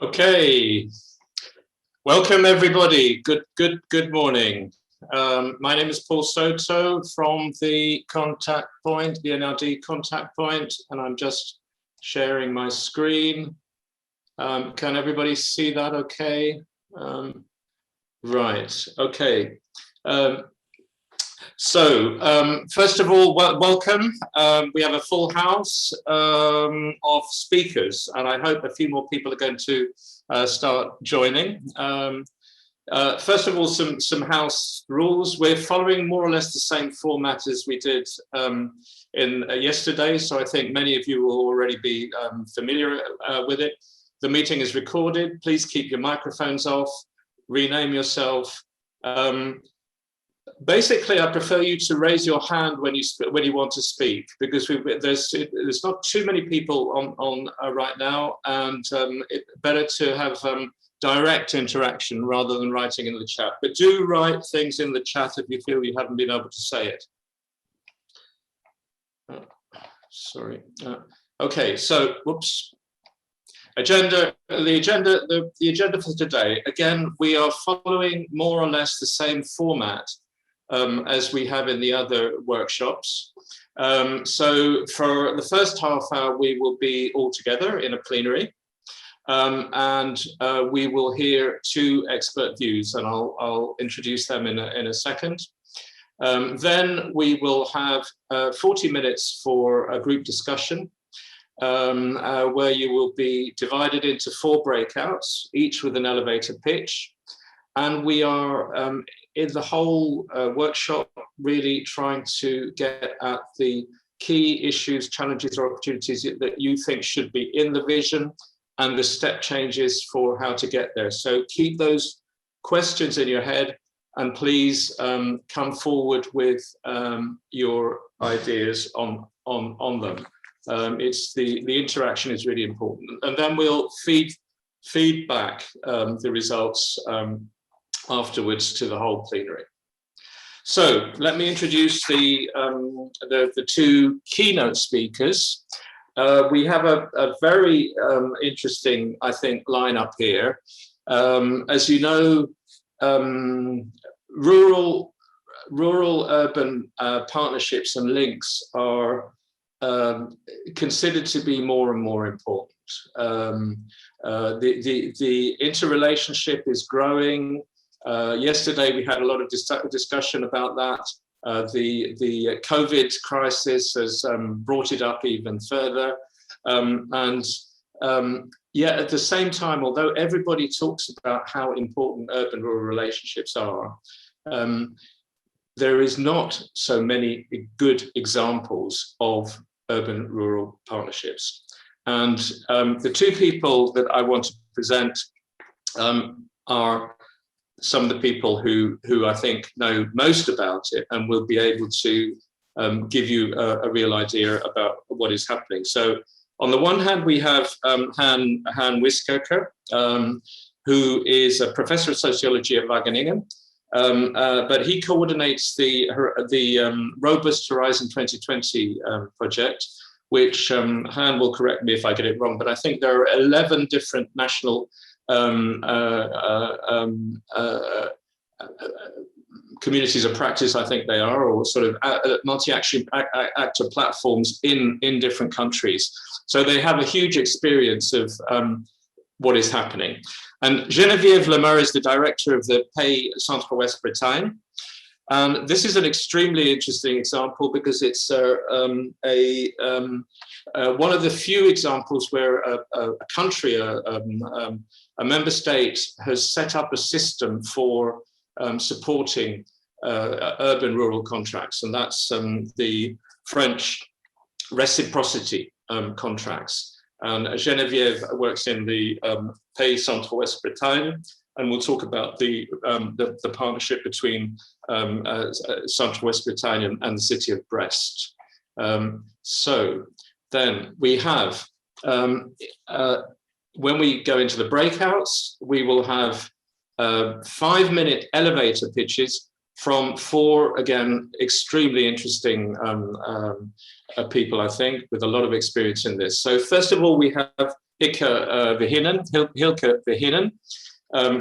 Okay, welcome everybody. Good morning. My name is Paul Soto from the contact point, the NRD contact point, and I'm just sharing my screen. Can everybody see that okay? Right, okay. First of all, welcome. We have a full house of speakers, and I hope a few more people are going to start joining. First of all, some house rules. We're following more or less the same format as we did in yesterday, so I think many of you will already be familiar with it. The meeting is recorded. Please keep your microphones off. Rename yourself. Basically, I prefer you to raise your hand when you want to speak, because there's not too many people on right now, and it's better to have direct interaction rather than writing in the chat. But do write things in the chat if you feel you haven't been able to say it. Sorry. Okay, so whoops. The agenda for today. Again, we are following more or less the same format as we have in the other workshops. So for the first half hour, we will be all together in a plenary, and we will hear two expert views, and I'll introduce them in a second. Then we will have 40 minutes for a group discussion, where you will be divided into 4 breakouts, each with an elevator pitch. And we are in the whole workshop really trying to get at the key issues, challenges or opportunities that you think should be in the vision and the step changes for how to get there. So keep those questions in your head, and please come forward with your ideas on them. It's the interaction is really important, and then we'll feed back the results afterwards to the whole plenary. So let me introduce the two keynote speakers. We have a very interesting, I think, lineup here. As you know, rural-urban partnerships and links are considered to be more and more important. The interrelationship is growing. Yesterday we had a lot of discussion about that. The COVID crisis has brought it up even further. Yet at the same time, although everybody talks about how important urban-rural relationships are, there is not so many good examples of urban-rural partnerships. And the two people that I want to present are some of the people who I think know most about it and will be able to give you a real idea about what is happening. So on the one hand, we have Han Wiskerke, who is a professor of sociology at Vihinen, but he coordinates the Robust Horizon 2020 project, which Han will correct me if I get it wrong, but I think there are 11 different national communities of practice, I think they are, or sort of multi-action actor platforms in different countries. So they have a huge experience of what is happening. And Genevieve is the director of the Pays Centre-Ouest Bretagne. And this is an extremely interesting example because it's one of the few examples where a country, a member state, has set up a system for supporting urban-rural contracts, and that's the French reciprocity contracts. And Genevieve works in the Pays Centre-Ouest Bretagne, and we'll talk about the partnership between Centre-Ouest Bretagne and the city of Brest. So then we have, when we go into the breakouts, we will have 5-minute elevator pitches from 4, again, extremely interesting people, I think, with a lot of experience in this. So first of all, we have Hilkka Vihinen,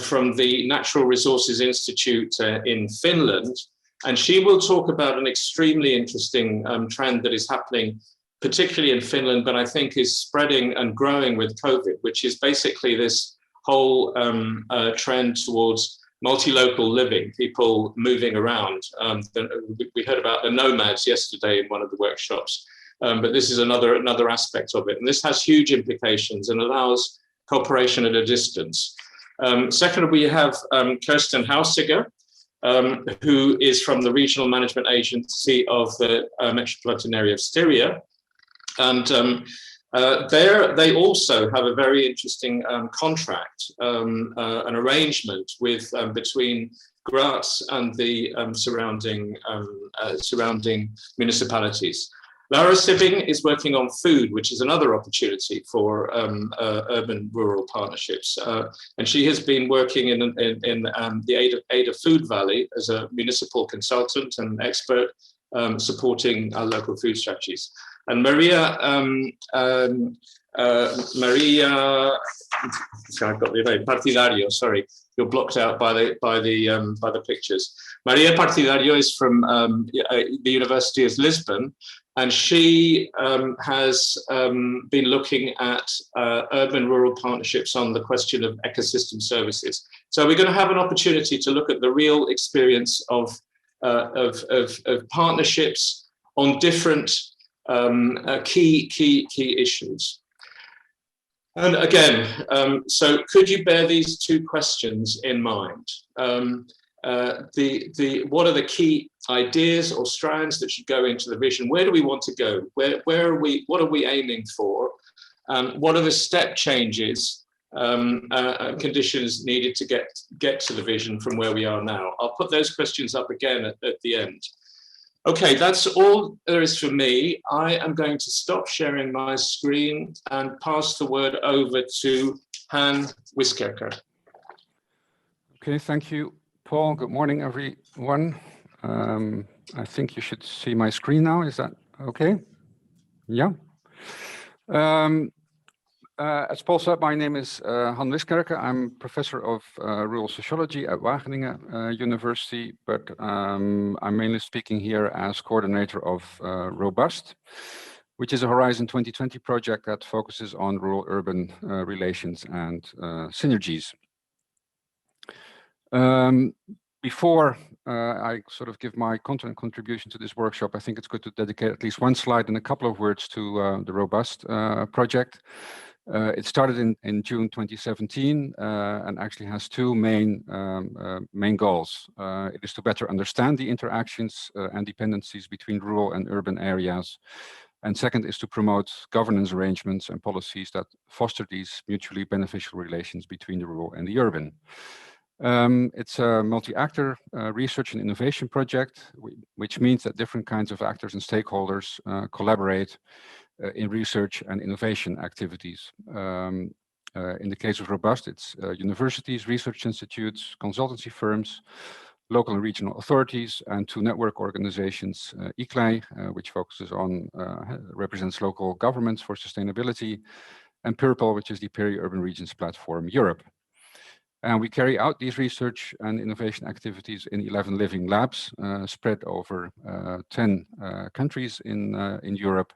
from the Natural Resources Institute in Finland. And she will talk about an extremely interesting trend that is happening, particularly in Finland, but I think is spreading and growing with COVID, which is basically this whole trend towards multi-local living, people moving around. We heard about the nomads yesterday in one of the workshops, but this is another aspect of it. And this has huge implications and allows cooperation at a distance. Second, we have Kirsten Hausigger, who is from the Regional Management Agency of the Metropolitan Area of Styria. And there, they also have a very interesting contract, an arrangement with between Graz and the surrounding municipalities. Lara Sibbing is working on food, which is another opportunity for urban-rural partnerships, and she has been working in the Ada Food Valley as a municipal consultant and expert, supporting local food strategies. And Maria, I've got the name, Partidario. Sorry, you're blocked out by the pictures. Maria Partidario is from the University of Lisbon, and she has been looking at urban-rural partnerships on the question of ecosystem services. So we're going to have an opportunity to look at the real experience of partnerships on different key issues. And again, so could you bear these two questions in mind? What are the key ideas or strands that should go into the vision? Where do we want to go? Where are we? What are we aiming for? What are the step changes, conditions needed to get to the vision from where we are now? I'll put those questions up again at the end. Okay, that's all there is for me. I am going to stop sharing my screen and pass the word over to Han Wiskerke. Okay, thank you, Paul. Good morning, everyone. I think you should see my screen now. Is that okay? Yeah. As Paul said, my name is Han Wiskerke. I'm professor of rural sociology at Wageningen University, but I'm mainly speaking here as coordinator of Robust, which is a Horizon 2020 project that focuses on rural-urban relations and synergies. Before I sort of give my content contribution to this workshop, I think it's good to dedicate at least one slide and a couple of words to the Robust project. It started in June 2017 and actually has two main goals. It is to better understand the interactions and dependencies between rural and urban areas. And second is to promote governance arrangements and policies that foster these mutually beneficial relations between the rural and the urban. It's a multi-actor research and innovation project, which means that different kinds of actors and stakeholders collaborate in research and innovation activities. In the case of Robust, it's universities, research institutes, consultancy firms, local and regional authorities, and two network organizations, ICLEI, which focuses on, represents local governments for sustainability, and PURPLE, which is the Peri-Urban Regions Platform Europe. And we carry out these research and innovation activities in 11 living labs spread over 10 countries in Europe.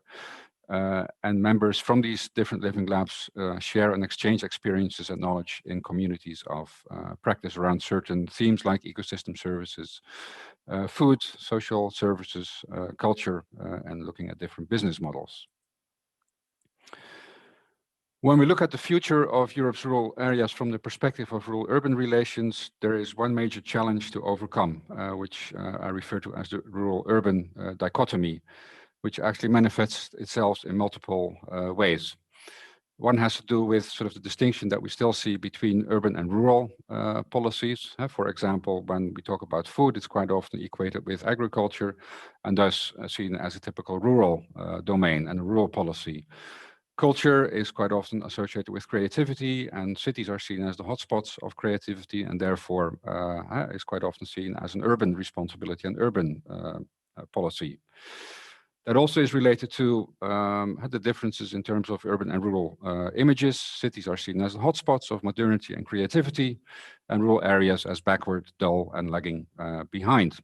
And members from these different living labs share and exchange experiences and knowledge in communities of practice around certain themes like ecosystem services, food, social services, culture, and looking at different business models. When we look at the future of Europe's rural areas from the perspective of rural-urban relations, there is one major challenge to overcome, which I refer to as the rural-urban dichotomy, which actually manifests itself in multiple ways. One has to do with sort of the distinction that we still see between urban and rural policies. For example, when we talk about food, it's quite often equated with agriculture and thus seen as a typical rural domain and a rural policy. Culture is quite often associated with creativity, and cities are seen as the hotspots of creativity, and therefore is quite often seen as an urban responsibility and urban policy. That also is related to the differences in terms of urban and rural images. Cities are seen as hotspots of modernity and creativity, and rural areas as backward, dull, and lagging behind.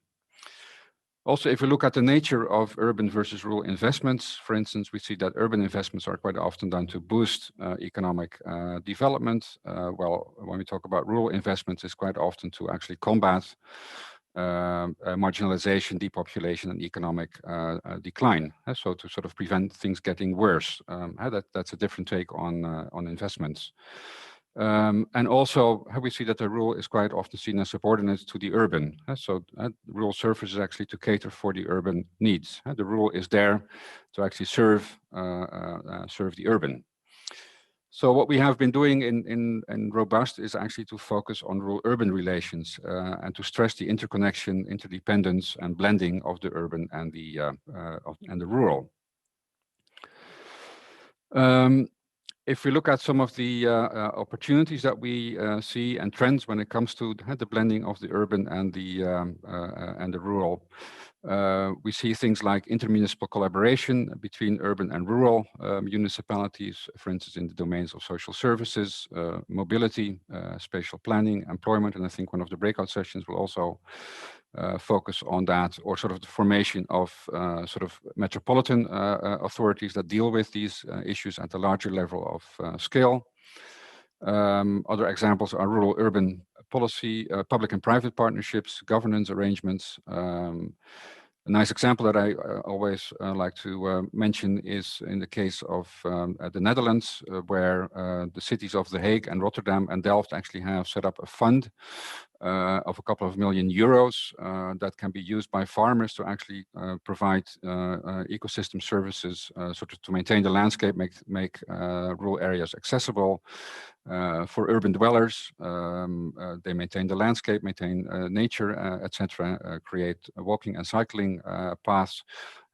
Also, if we look at the nature of urban versus rural investments, for instance, we see that urban investments are quite often done to boost economic development, while when we talk about rural investments, it's quite often to actually combat marginalization, depopulation, and economic decline. So to sort of prevent things getting worse. That's a different take on investments. And also, we see that the rural is quite often seen as subordinate to the urban. So rural services actually to cater for the urban needs. The rural is there to actually serve the urban. So what we have been doing in Robust is actually to focus on rural-urban relations and to stress the interconnection, interdependence, and blending of the urban and the rural. If we look at some of the opportunities that we see and trends when it comes to the blending of the urban and the rural, we see things like intermunicipal collaboration between urban and rural municipalities, for instance, in the domains of social services, mobility, spatial planning, employment, and I think one of the breakout sessions will also focus on that, or sort of the formation of sort of metropolitan authorities that deal with these issues at a larger level of scale. Other examples are rural-urban policy, public and private partnerships, governance arrangements. A nice example that I always like to mention is in the case of the Netherlands, where the cities of The Hague and Rotterdam and Delft actually have set up a fund of a couple of million euros that can be used by farmers to actually provide ecosystem services, sort of to maintain the landscape, make rural areas accessible for urban dwellers. They maintain the landscape, maintain nature, etc., create walking and cycling paths.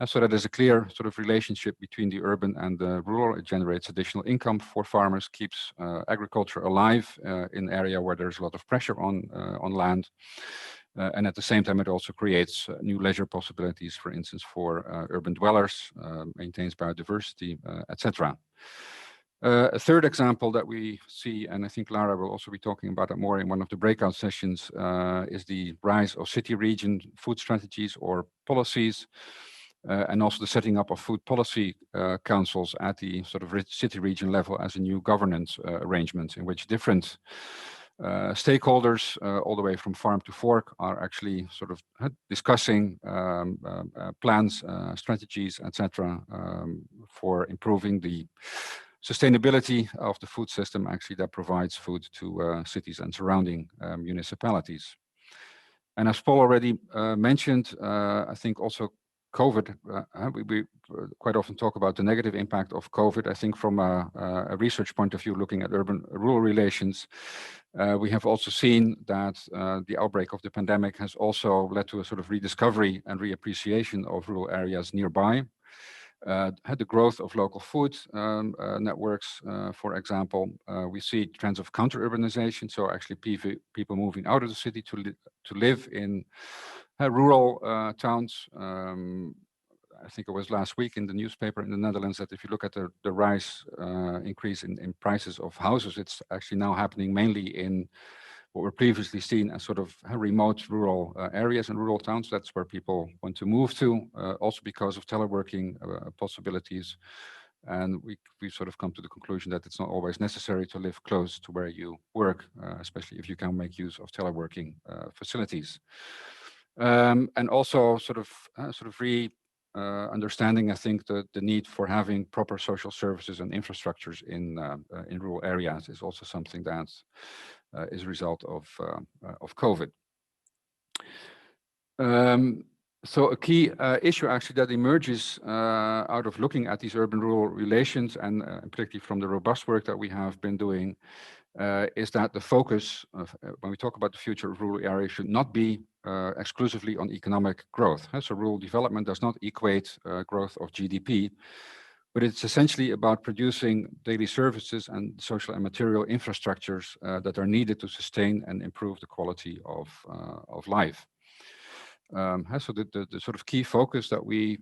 So that there's a clear sort of relationship between the urban and the rural. It generates additional income for farmers, keeps agriculture alive in an area where there's a lot of pressure on land. And at the same time, it also creates new leisure possibilities, for instance, for urban dwellers, maintains biodiversity, etc. A third example that we see, and I think Lara will also be talking about it more in one of the breakout sessions, is the rise of city region food strategies or policies, and also the setting up of food policy councils at the sort of city region level as a new governance arrangement in which different stakeholders, all the way from farm to fork, are actually sort of discussing plans, strategies, etc., for improving the sustainability of the food system actually that provides food to cities and surrounding municipalities. And as Paul already mentioned, I think also COVID, we quite often talk about the negative impact of COVID. I think from a research point of view, looking at urban-rural relations, we have also seen that the outbreak of the pandemic has also led to a sort of rediscovery and reappreciation of rural areas nearby. Had the growth of local food networks, for example. We see trends of counter-urbanization, so actually people moving out of the city to live in rural towns. I think it was last week in the newspaper in the Netherlands that if you look at the rise, increase in prices of houses, it's actually now happening mainly in what were previously seen as sort of remote rural areas and rural towns. That's where people want to move to, also because of teleworking possibilities. And we sort of come to the conclusion that it's not always necessary to live close to where you work, especially if you can make use of teleworking facilities. And also sort of understanding, I think, the need for having proper social services and infrastructures in rural areas is also something that is a result of COVID. So a key issue actually that emerges out of looking at these urban-rural relations, and particularly from the robust work that we have been doing, is that the focus of, when we talk about the future of rural areas, should not be exclusively on economic growth. So rural development does not equate growth of GDP, but it's essentially about producing daily services and social and material infrastructures that are needed to sustain and improve the quality of life. So the sort of key focus that we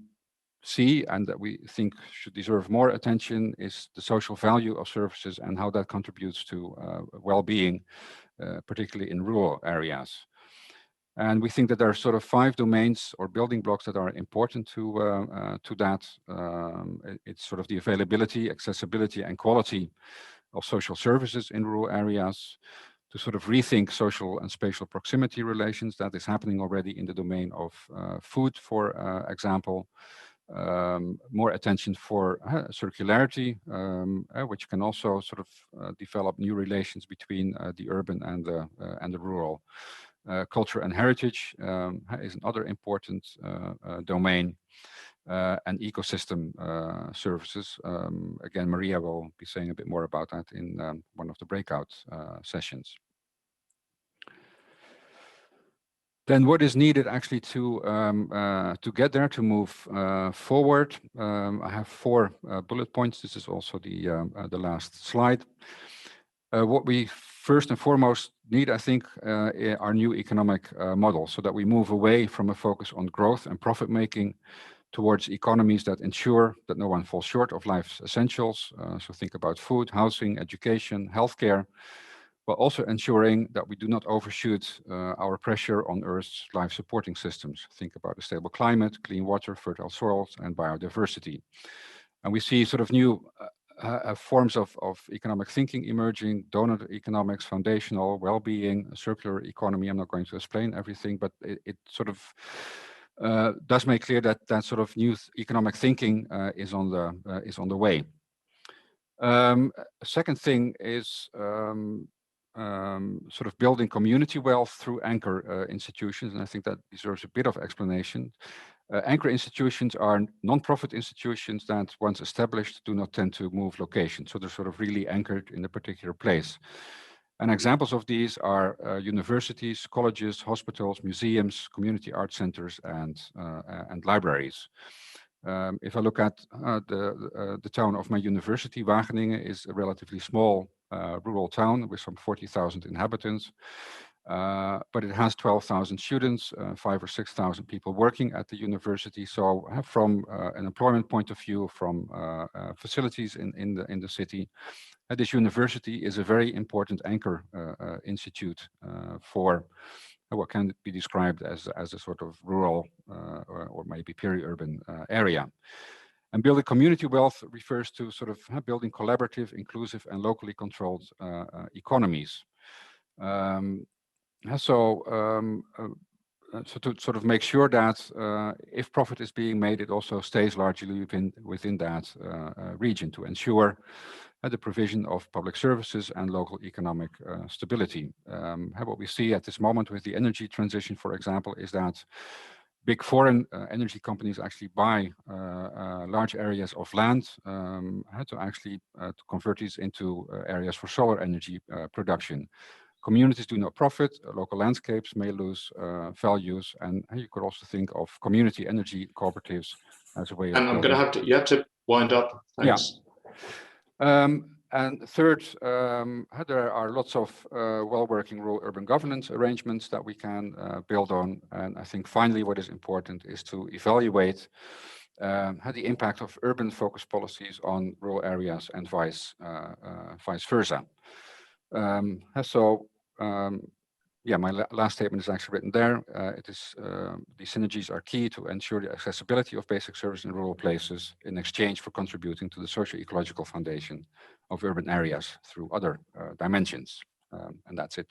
see and that we think should deserve more attention is the social value of services and how that contributes to well-being, particularly in rural areas. And we think that there are sort of 5 domains or building blocks that are important to that. It's sort of the availability, accessibility, and quality of social services in rural areas, to sort of rethink social and spatial proximity relations. That is happening already in the domain of food, for example. More attention for circularity, which can also sort of develop new relations between the urban and the rural. Culture and heritage is another important domain, and ecosystem services. Again, Maria will be saying a bit more about that in one of the breakout sessions. Then what is needed actually to get there, to move forward? I have 4 bullet points. This is also the last slide. What we first and foremost need, I think, are new economic models, so that we move away from a focus on growth and profit making towards economies that ensure that no one falls short of life's essentials. So think about food, housing, education, healthcare, but also ensuring that we do not overshoot our pressure on Earth's life supporting systems. Think about a stable climate, clean water, fertile soils, and biodiversity. And we see sort of new forms of economic thinking emerging: donor economics, foundational, well-being, circular economy. I'm not going to explain everything, but it sort of does make clear that that sort of new economic thinking is on the way. Second thing is sort of building community wealth through anchor institutions, and I think that deserves a bit of explanation. Anchor institutions are non-profit institutions that, once established, do not tend to move location, so they're sort of really anchored in a particular place. And examples of these are universities, colleges, hospitals, museums, community art centers, and libraries. If I look at the town of my university, Wageningen is a relatively small rural town with some 40,000 inhabitants, but it has 12,000 students, 5,000 or 6,000 people working at the university. So from an employment point of view, from facilities in the city, this university is a very important anchor institute for what can be described as a sort of rural or maybe peri-urban area. And building community wealth refers to sort of building collaborative, inclusive, and locally controlled economies. So to sort of make sure that if profit is being made, it also stays largely within that region, to ensure the provision of public services and local economic stability. What we see at this moment with the energy transition, for example, is that big foreign energy companies actually buy large areas of land to actually to convert these into areas for solar energy production. Communities do not profit, local landscapes may lose values, and you could also think of community energy cooperatives as a way of. And I'm going to you have to wind up. Thanks. Yeah. And third, there are lots of well-working rural urban governance arrangements that we can build on. And I think finally what is important is to evaluate the impact of urban-focused policies on rural areas and vice versa. Yeah, my last statement is actually written there. It is the synergies are key to ensure the accessibility of basic service in rural places in exchange for contributing to the socio-ecological foundation of urban areas through other dimensions. And that's it.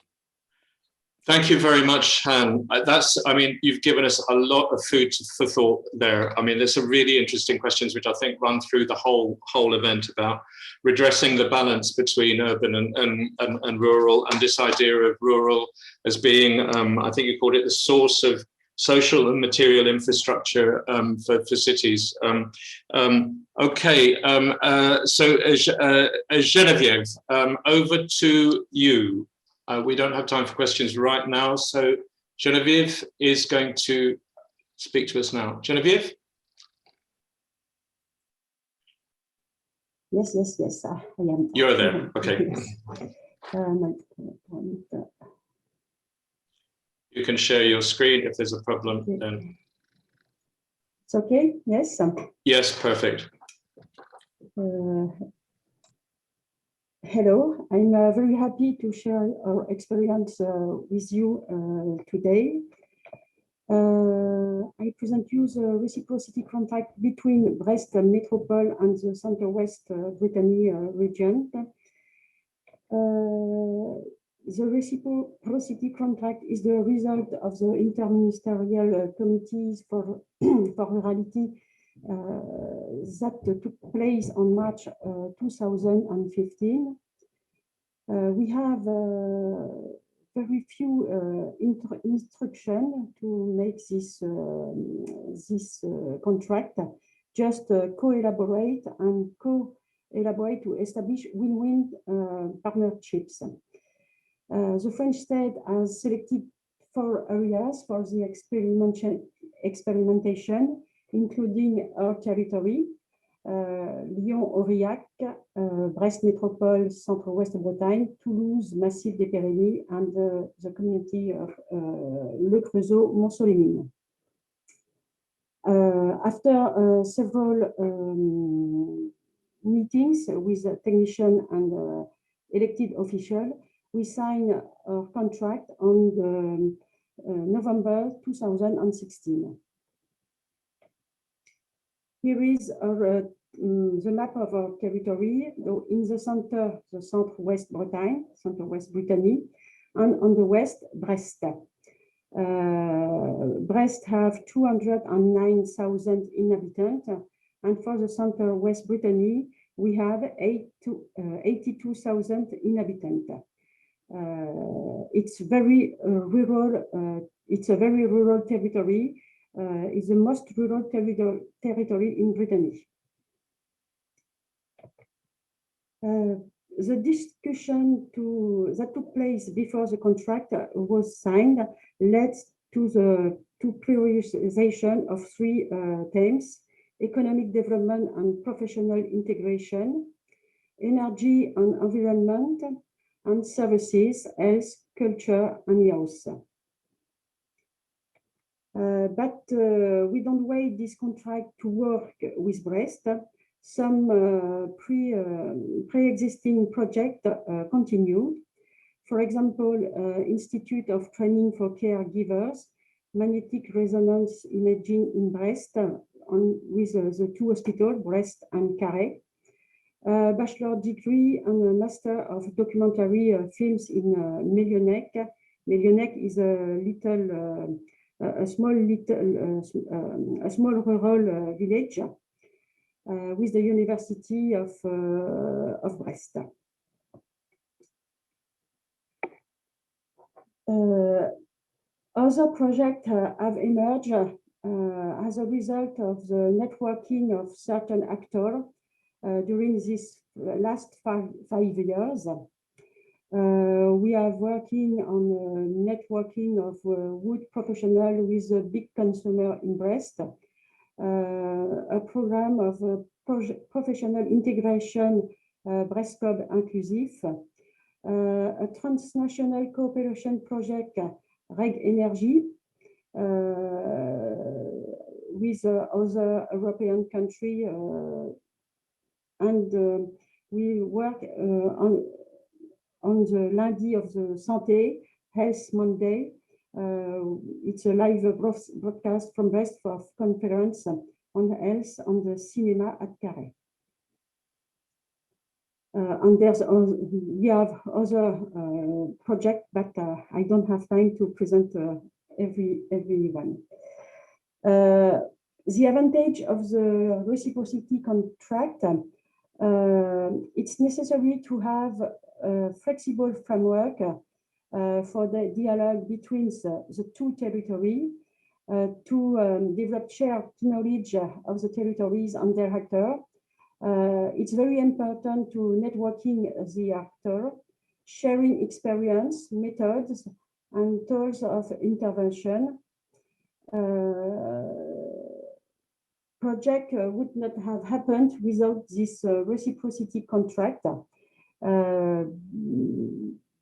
Thank you very much, Han. I mean, you've given us a lot of food for thought there. I mean, there's some really interesting questions which I think run through the whole event about redressing the balance between urban and rural, and this idea of rural as being, I think you called it the source of social and material infrastructure for cities. Okay, so Genevieve, over to you. We don't have time for questions right now, so Genevieve is going to speak to us now. Genevieve? Yes, I am. You're there, okay. You can share your screen if there's a problem then. okay? Yes. Yes, perfect. Hello, I'm very happy to share our experience with you today. I present you the reciprocity contract between Brest Metropole and the Center-West Brittany region. The reciprocity contract is the result of the interministerial committees for rurality that took place on March 2015. We have very few instructions to make this contract, just co-elaborate and co-elaborate to establish win-win partnerships. The French state has selected 4 areas for the experimentation, including our territory, Lyon-Aurillac, Brest Métropole, Centre-Ouest Bretagne, Toulouse, Massif des Pyrénées, and the community of Le Creusot-Montceau-les-Mines. After several meetings with technicians and elected officials, we signed a contract on November 2016. Here is the map of our territory. In the center, the Centre-Ouest Bretagne, Centre-West Brittany, and on the west, Brest. Brest have 209,000 inhabitants, and for the Centre-West Brittany, we have 82,000 inhabitants. It's very rural. It's a very rural territory. It's the most rural territory in Brittany. The discussion that took place before the contract was signed led to the prioritization of 3 themes: economic development and professional integration, energy and environment, and services, health, culture, and youth. But we don't wait this contract to work with Brest. Some pre-existing projects continue. For example, Institute of Training for Caregivers, magnetic resonance imaging in Brest, with the 2 hospitals, Brest and Carhaix. Bachelor degree and a master of documentary films in Mellonnec. Mellonnec is a small rural village with the University of Brest. Other projects have emerged as a result of the networking of certain actors during this last five years. We are working on networking of wood professionals with a big consumer in Brest, a program of professional integration, Brest-Cob Inclusif, a transnational cooperation project, Reg Energy, with other European countries, and we work on the Lundi of the Santé, Health Monday. It's a live broadcast from Brest for conference on health on the cinema at Carhaix. And we have other projects, but I don't have time to present every one. The advantage of the reciprocity contract, it's necessary to have a flexible framework for the dialogue between the 2 territories, to develop shared knowledge of the territories and their actors. It's very important to networking the actor, sharing experience, methods, and tools of intervention. Project would not have happened without this reciprocity contract,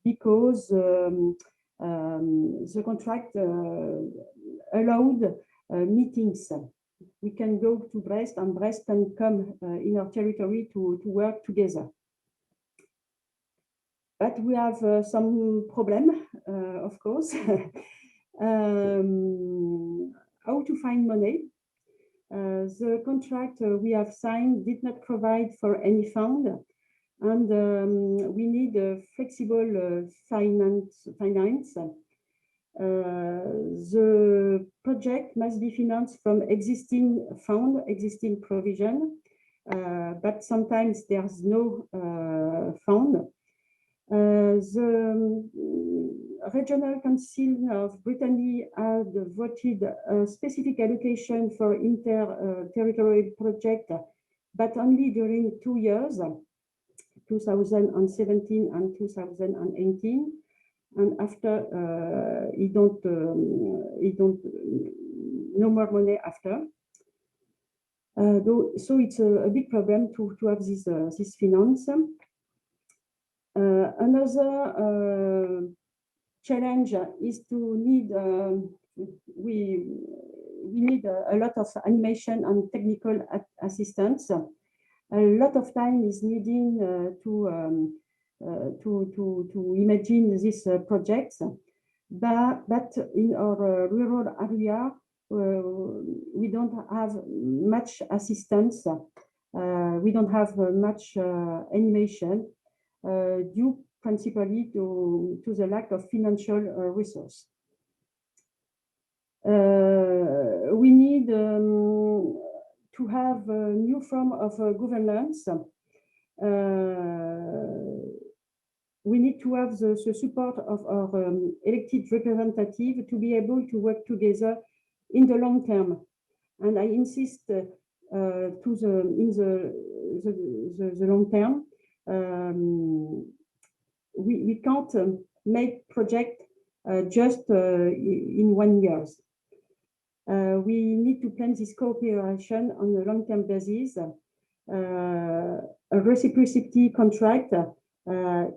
because the contract allowed meetings we can go to Brest and Brest can come in our territory to work together. But we have some problem, of course. How to find money? The contract we have signed did not provide for any fund, and we need a flexible finance. The project must be financed from existing fund, existing provision, but sometimes there's no fund. The Regional Council of Brittany had voted a specific allocation for inter-territorial project, but only during 2 years, 2017 and 2018. And after, no more money after. So it's a big problem to have this finance. Another challenge is to need we need a lot of animation and technical assistance. A lot of time is needing to imagine these projects, but in our rural area we don't have much assistance. We don't have much animation. Due principally to the lack of financial resource. We need to have a new form of governance. We need to have the support of our elected representative to be able to work together in the long term. And I insist in the long term. We can't make project just in 1 year. We need to plan this cooperation on a long-term basis. A reciprocity contract at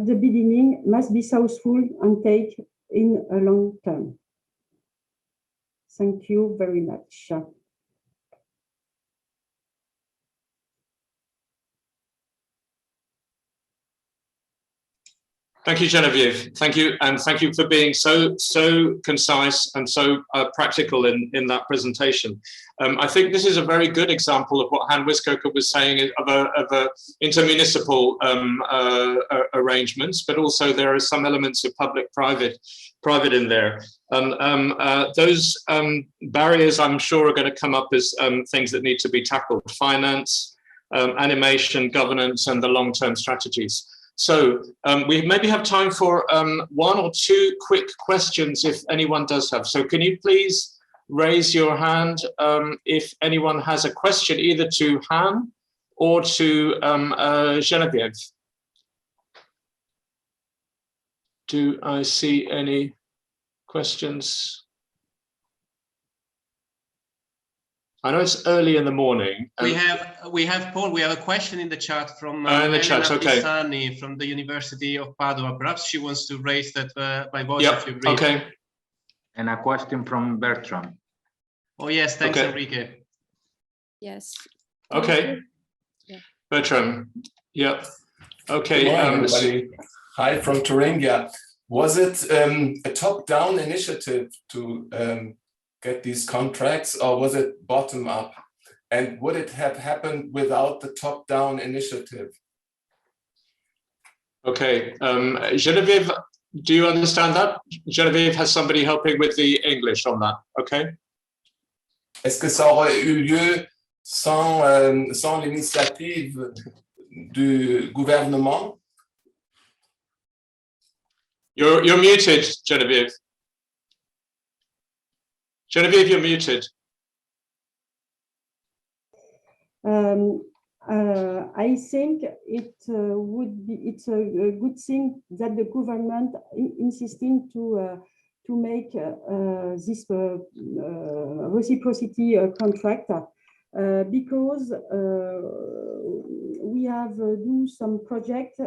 the beginning must be thoughtful and take in a long term. Thank you very much. Thank you, Genevieve. Thank you, and thank you for being so concise and so practical in that presentation. I think this is a very good example of what Han Wiskerke was saying of a intermunicipal arrangements, but also there are some elements of public-private in there. Those barriers, I'm sure, are going to come up as things that need to be tackled: finance, animation, governance, and the long-term strategies. So we maybe have time for 1 or 2 quick questions if anyone does have. So can you please raise your hand if anyone has a question, either to Han or to Genevieve? Do I see any questions? I know it's early in the morning. We have Paul. We have a question in the chat from in the chat. Okay. Pisani from the University of Padua. Perhaps she wants to raise that by voice. Yep. If you agree. Okay. And a question from Bertram. Oh yes, thanks, okay. Enrique. Yes. Okay. Yeah. Bertram. Yep. Okay. Good morning, everybody. Hi from Thuringia. Was it a top-down initiative to get these contracts, or was it bottom-up? And would it have happened without the top-down initiative? Okay, Genevieve, do you understand that? Genevieve has somebody helping with the English on that, okay? Est-ce que ça aurait eu lieu sans l'initiative du gouvernement? You're muted, Genevieve. Genevieve, you're muted. I think it's a good thing that the government insisting to make this reciprocity contract because we have do some project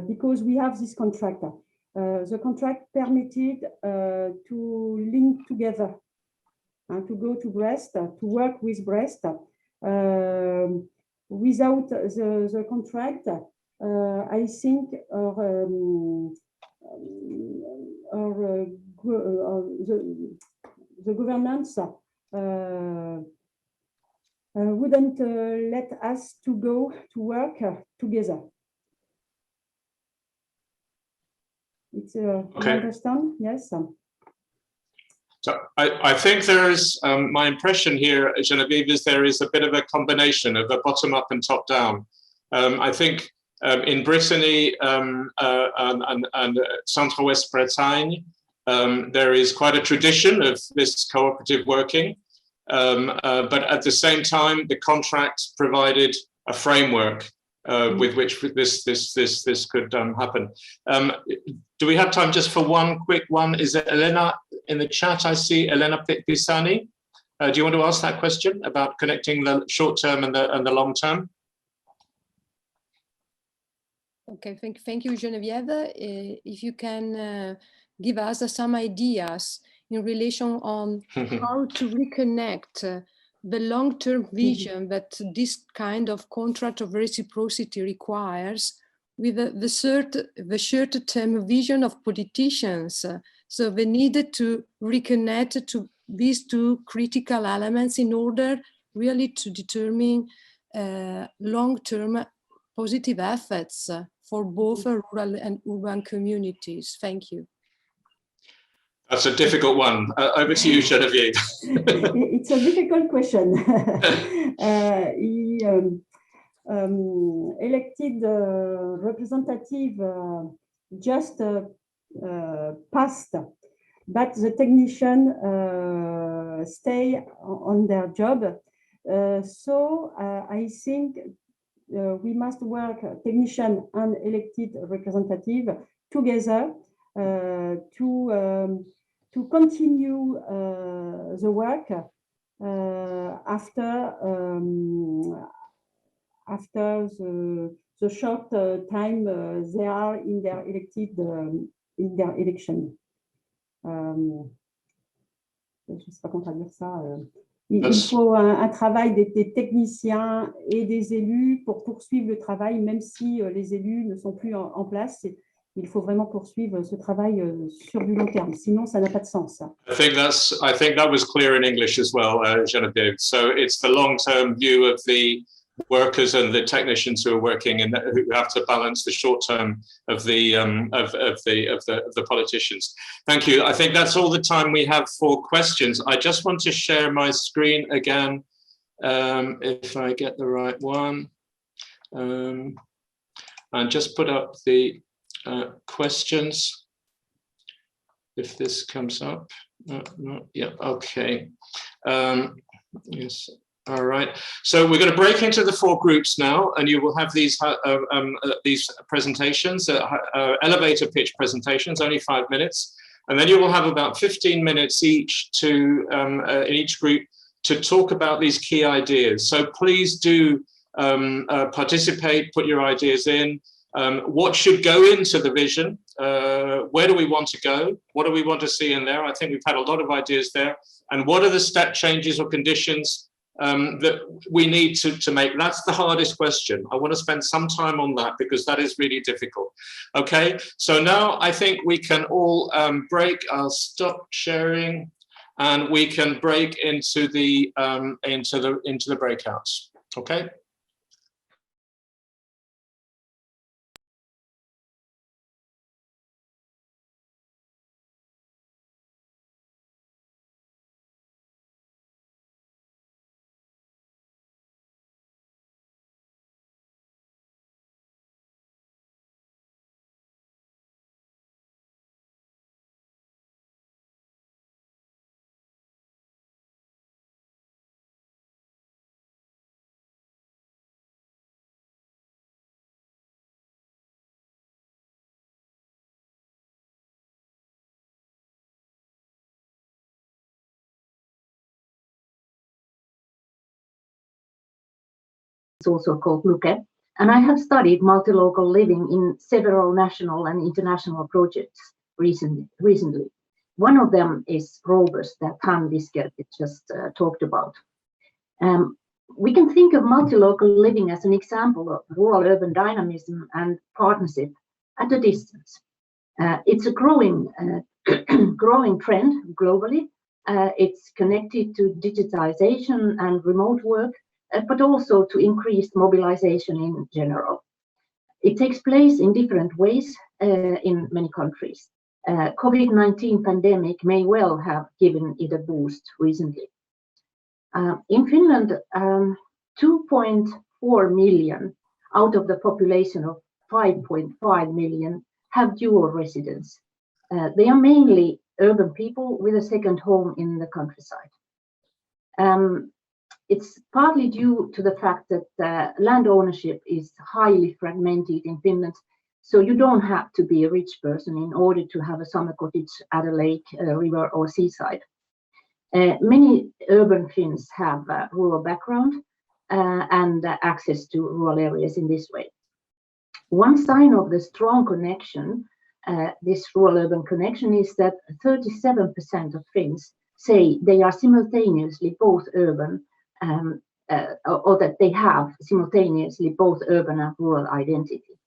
because we have this contract. the contract permitted to link together and to go to Brest, to work with Brest. Without the contract, I think the governments wouldn't let us to go to work together. It's Okay. you understand? Yes. So I think there is, my impression here, Genevieve, is there is a bit of a combination of a bottom-up and top-down. I think in Brittany and Centre-Ouest Bretagne, there is quite a tradition of this cooperative working, but at the same time, the contract provided a framework with which this could happen. Do we have time just for one quick one? Is it Elena in the chat? I see Elena Pisani. Do you want to ask that question about connecting the short term and the long term? Okay, thank you, Genevieve. If you can give us some ideas in relation on how to reconnect the long-term vision that this kind of contract of reciprocity requires with the short-term vision of politicians. So they needed to reconnect to these two critical elements in order really to determine long-term positive effects for both rural and urban communities. Thank you. That's a difficult one. Over to you, Genevieve. It's a difficult question. Elected representative just passed, but the technician stay on their job. So I think we must work, technician and elected representative, together to continue the work after the short time they are in their elected in their election. Je ne sais pas comment traduire ça. Il faut un travail des techniciens et des élus pour poursuivre le travail, même si les élus ne sont plus en place. Il faut vraiment poursuivre ce travail sur du long terme, sinon ça n'a pas de sens. I think that was clear in English as well, Genevieve. So it's the long-term view of the workers and the technicians who are working and who have to balance the short term of the politicians. Thank you. I think that's all the time we have for questions. I just want to share my screen again, if I get the right one, and just put up the questions. If this comes up, no, yeah, okay. Yes. All right, so we're going to break into the 4 groups now, and you will have these presentations, elevator pitch presentations, only 5 minutes, and then you will have about 15 minutes each to in each group to talk about these key ideas. So please do participate, put your ideas in. What should go into the vision? Where do we want to go? What do we want to see in there? I think we've had a lot of ideas there. And what are the step changes or conditions that we need to make? That's the hardest question. I want to spend some time on that because that is really difficult. Okay, so now I think we can all break. I'll stop sharing, and we can break into the breakouts. Okay. It's also called Luke. And I have studied multi-local living in several national and international projects recently. One of them is Robust that Wiskerke just talked about. We can think of multi-local living as an example of rural-urban dynamism and partnership at a distance. It's a growing trend globally. It's connected to digitization and remote work, but also to increased mobilization in general. It takes place in different ways in many countries. COVID-19 pandemic may well have given it a boost recently. In Finland, 2.4 million out of the population of 5.5 million have dual residence. They are mainly urban people with a second home in the countryside. It's partly due to the fact that land ownership is highly fragmented in Finland, so you don't have to be a rich person in order to have a summer cottage at a lake, river, or seaside. Many urban Finns have a rural background and access to rural areas in this way. One sign of the strong connection, this rural-urban connection, is that 37% of Finns say they are simultaneously both urban or that they have simultaneously both urban and rural identity.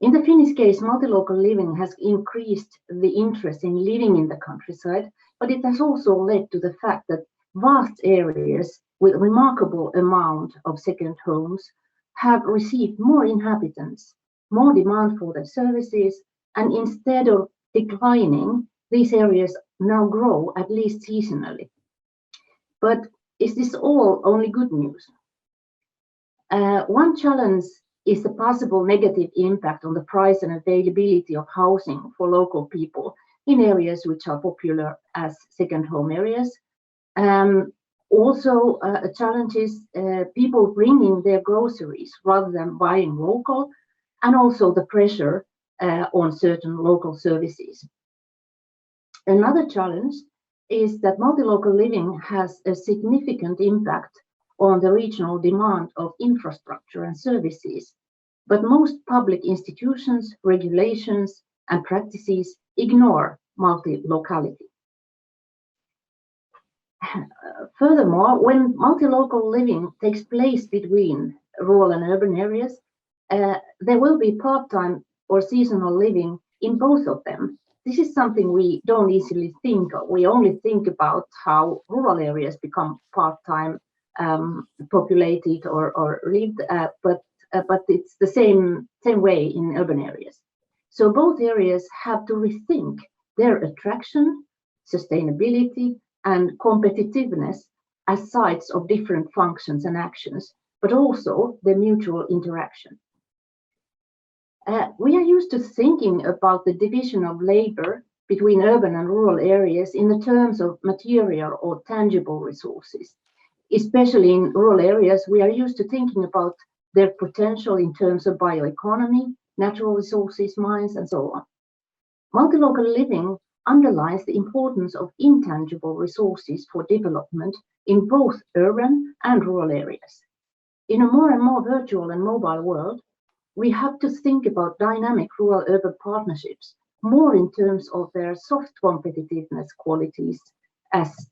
In the Finnish case, multi-local living has increased the interest in living in the countryside, but it has also led to the fact that vast areas with a remarkable amount of second homes have received more inhabitants, more demand for their services, and instead of declining, these areas now grow, at least seasonally. But is this all only good news? One challenge is the possible negative impact on the price and availability of housing for local people in areas which are popular as second home areas. Also, a challenge is people bringing their groceries rather than buying local, and also the pressure on certain local services. Another challenge is that multi-local living has a significant impact on the regional demand of infrastructure and services, but most public institutions, regulations, and practices ignore multi-locality. Furthermore, when multi-local living takes place between rural and urban areas, there will be part-time or seasonal living in both of them. This is something we don't easily think of. We only think about how rural areas become part-time populated or lived, but it's the same way in urban areas. So both areas have to rethink their attraction, sustainability, and competitiveness as sites of different functions and actions, but also their mutual interaction. We are used to thinking about the division of labor between urban and rural areas in the terms of material or tangible resources. Especially in rural areas, we are used to thinking about their potential in terms of bioeconomy, natural resources, mines, and so on. Multi-local living underlines the importance of intangible resources for development in both urban and rural areas. In a more and more virtual and mobile world, we have to think about dynamic rural-urban partnerships more in terms of their soft competitiveness qualities as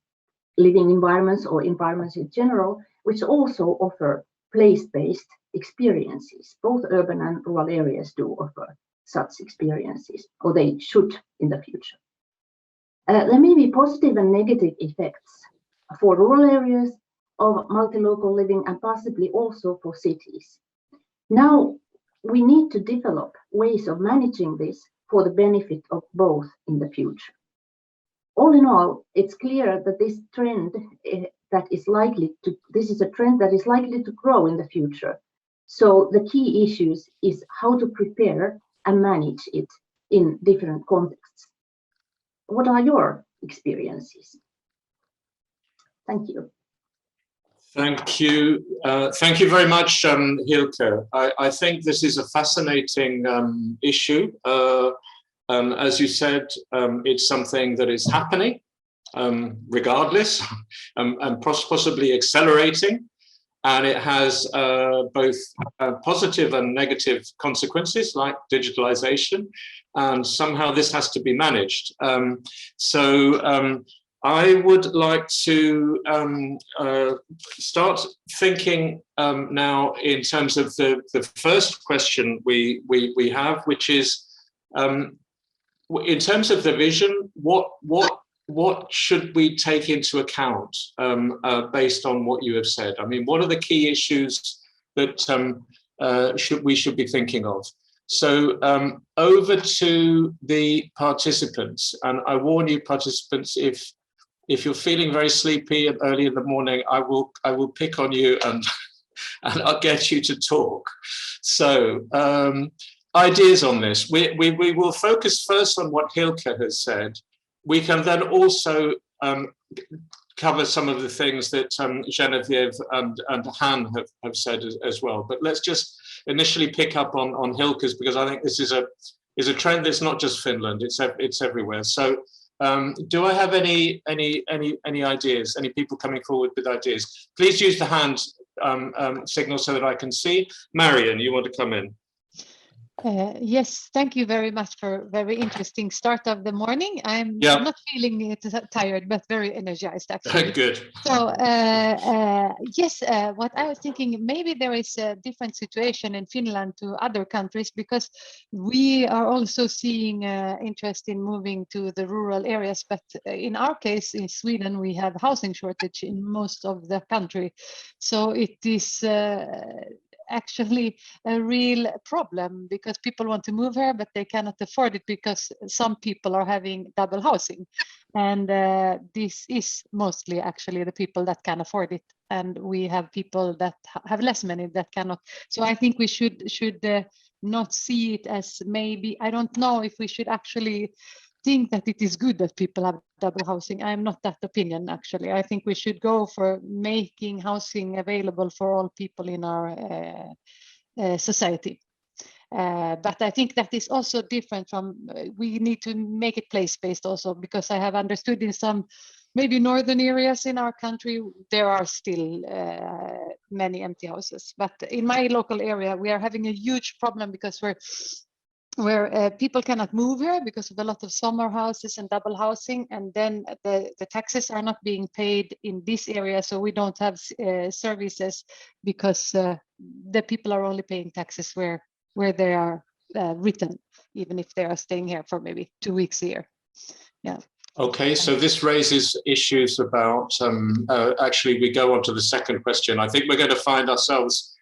living environments or environments in general, which also offer place-based experiences. Both urban and rural areas do offer such experiences, or they should in the future. There may be positive and negative effects for rural areas of multi-local living and possibly also for cities. Now, we need to develop ways of managing this for the benefit of both in the future. All in all, it's clear that this is a trend that is likely to grow in the future. So the key issues is how to prepare and manage it in different contexts. What are your experiences? Thank you. Thank you. Thank you very much, Hilkka. I think this is a fascinating issue. As you said, it's something that is happening regardless and possibly accelerating. and it has both positive and negative consequences, like digitalization, and somehow this has to be managed. I would like to start thinking now in terms of the first question we have, which is in terms of the vision, what should we take into account based on what you have said? I mean, what are the key issues that we should be thinking of? So over to the participants, and I warn you, participants, if you're feeling very sleepy and early in the morning, I will pick on you and I'll get you to talk. So ideas on this. We will focus first on what Hilkka has said. We can then also cover some of the things that Genevieve and Han have said as well. But let's just initially pick up on Hilkka's, because I think this is a trend that's not just Finland, it's everywhere. So do I have any ideas? Any people coming forward with ideas? Please use the hand signal so that I can see. Marion, you want to come in? Yes, thank you very much for a very interesting start of the morning. I'm not feeling tired, but very energized actually. Good. So yes, what I was thinking, maybe there is a different situation in Finland to other countries, because we are also seeing interest in moving to the rural areas. But in our case, in Sweden, we have housing shortage in most of the country. So it is actually a real problem, because people want to move here, but they cannot afford it because some people are having double housing. And this is mostly actually the people that can afford it. And we have people that have less money that cannot. So I think we should not see it as maybe, I don't know if we should actually think that it is good that people have double housing. I'm not that opinion, actually. I think we should go for making housing available for all people in our society. But I think that is also different from, we need to make it place-based also, because I have understood in some maybe northern areas in our country, there are still many empty houses. But in my local area, we are having a huge problem because where people cannot move here because of a lot of summer houses and double housing, and then the taxes are not being paid in this area, so we don't have services, because the people are only paying taxes where they are written, even if they are staying here for maybe 2 weeks a year. Yeah. Okay, so this raises issues about, actually we go on to the second question. I think we're going to find ourselves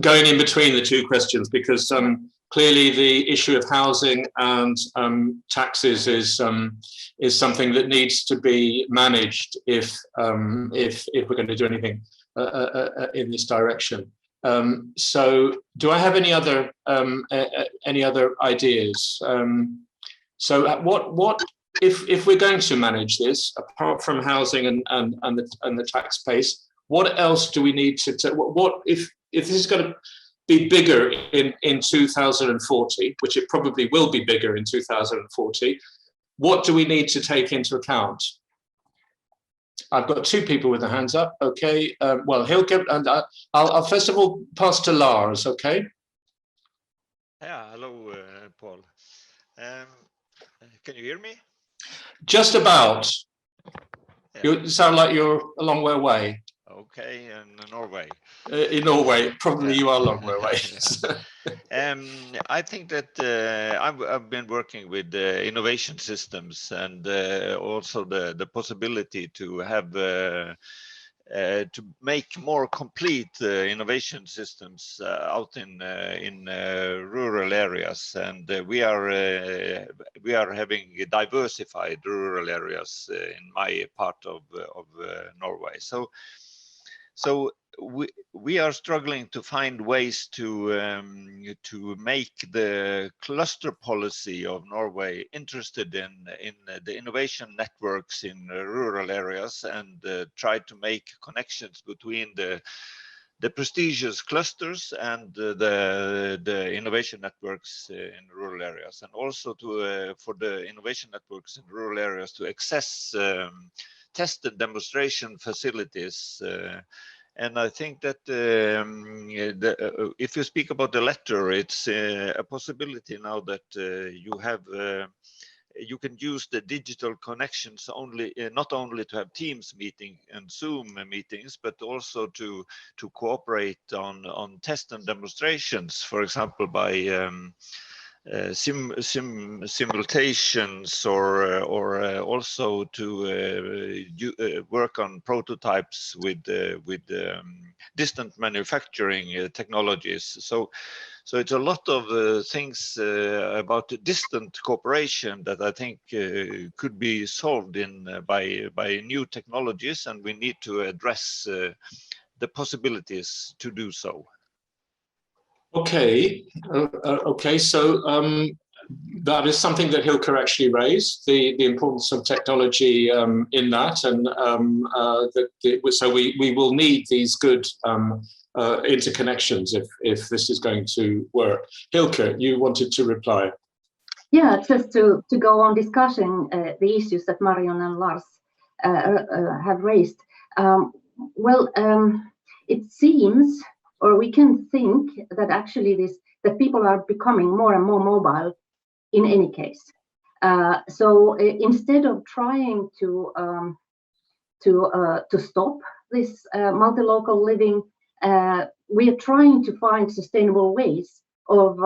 going in between the two questions, because clearly the issue of housing and taxes is something that needs to be managed if we're going to do anything in this direction. So do I have any other ideas? So what if we're going to manage this, apart from housing and the tax base, what else do we need to what if this is going to be bigger in 2040, which it probably will be bigger in 2040, what do we need to take into account? I've got two people with their hands up. Okay, well, Hilkka, and I'll first of all pass to Lars. Okay. Yeah, hello, Paul. Can you hear me? Just about. Yeah. You sound like you're a long way away. Okay, in Norway. In Norway, probably you are a long way away. I think that I've been working with innovation systems, and also the possibility to have to make more complete innovation systems out in rural areas, and we are having diversified rural areas in my part of Norway. So we are struggling to find ways to make the cluster policy of Norway interested in the innovation networks in rural areas, and try to make connections between the prestigious clusters and the innovation networks in rural areas, and also to for the innovation networks in rural areas to access test and demonstration facilities. And I think that if you speak about the letter, it's a possibility now that you can use the digital connections not only to have Teams meeting and Zoom meetings, but also to cooperate on test and demonstrations, for example, by simulations or also to work on prototypes with distant manufacturing technologies. So it's a lot of things about distant cooperation that I think could be solved by new technologies, and we need to address the possibilities to do so. Okay, so that is something that Hilkka actually raised, the importance of technology in that, and so we will need these good interconnections if this is going to work. Hilkka, you wanted to reply. Yeah, just to go on discussing the issues that Marion and Lars have raised. It seems, or we can think that actually that people are becoming more and more mobile in any case. So instead of trying to stop this multi-local living, we are trying to find sustainable ways of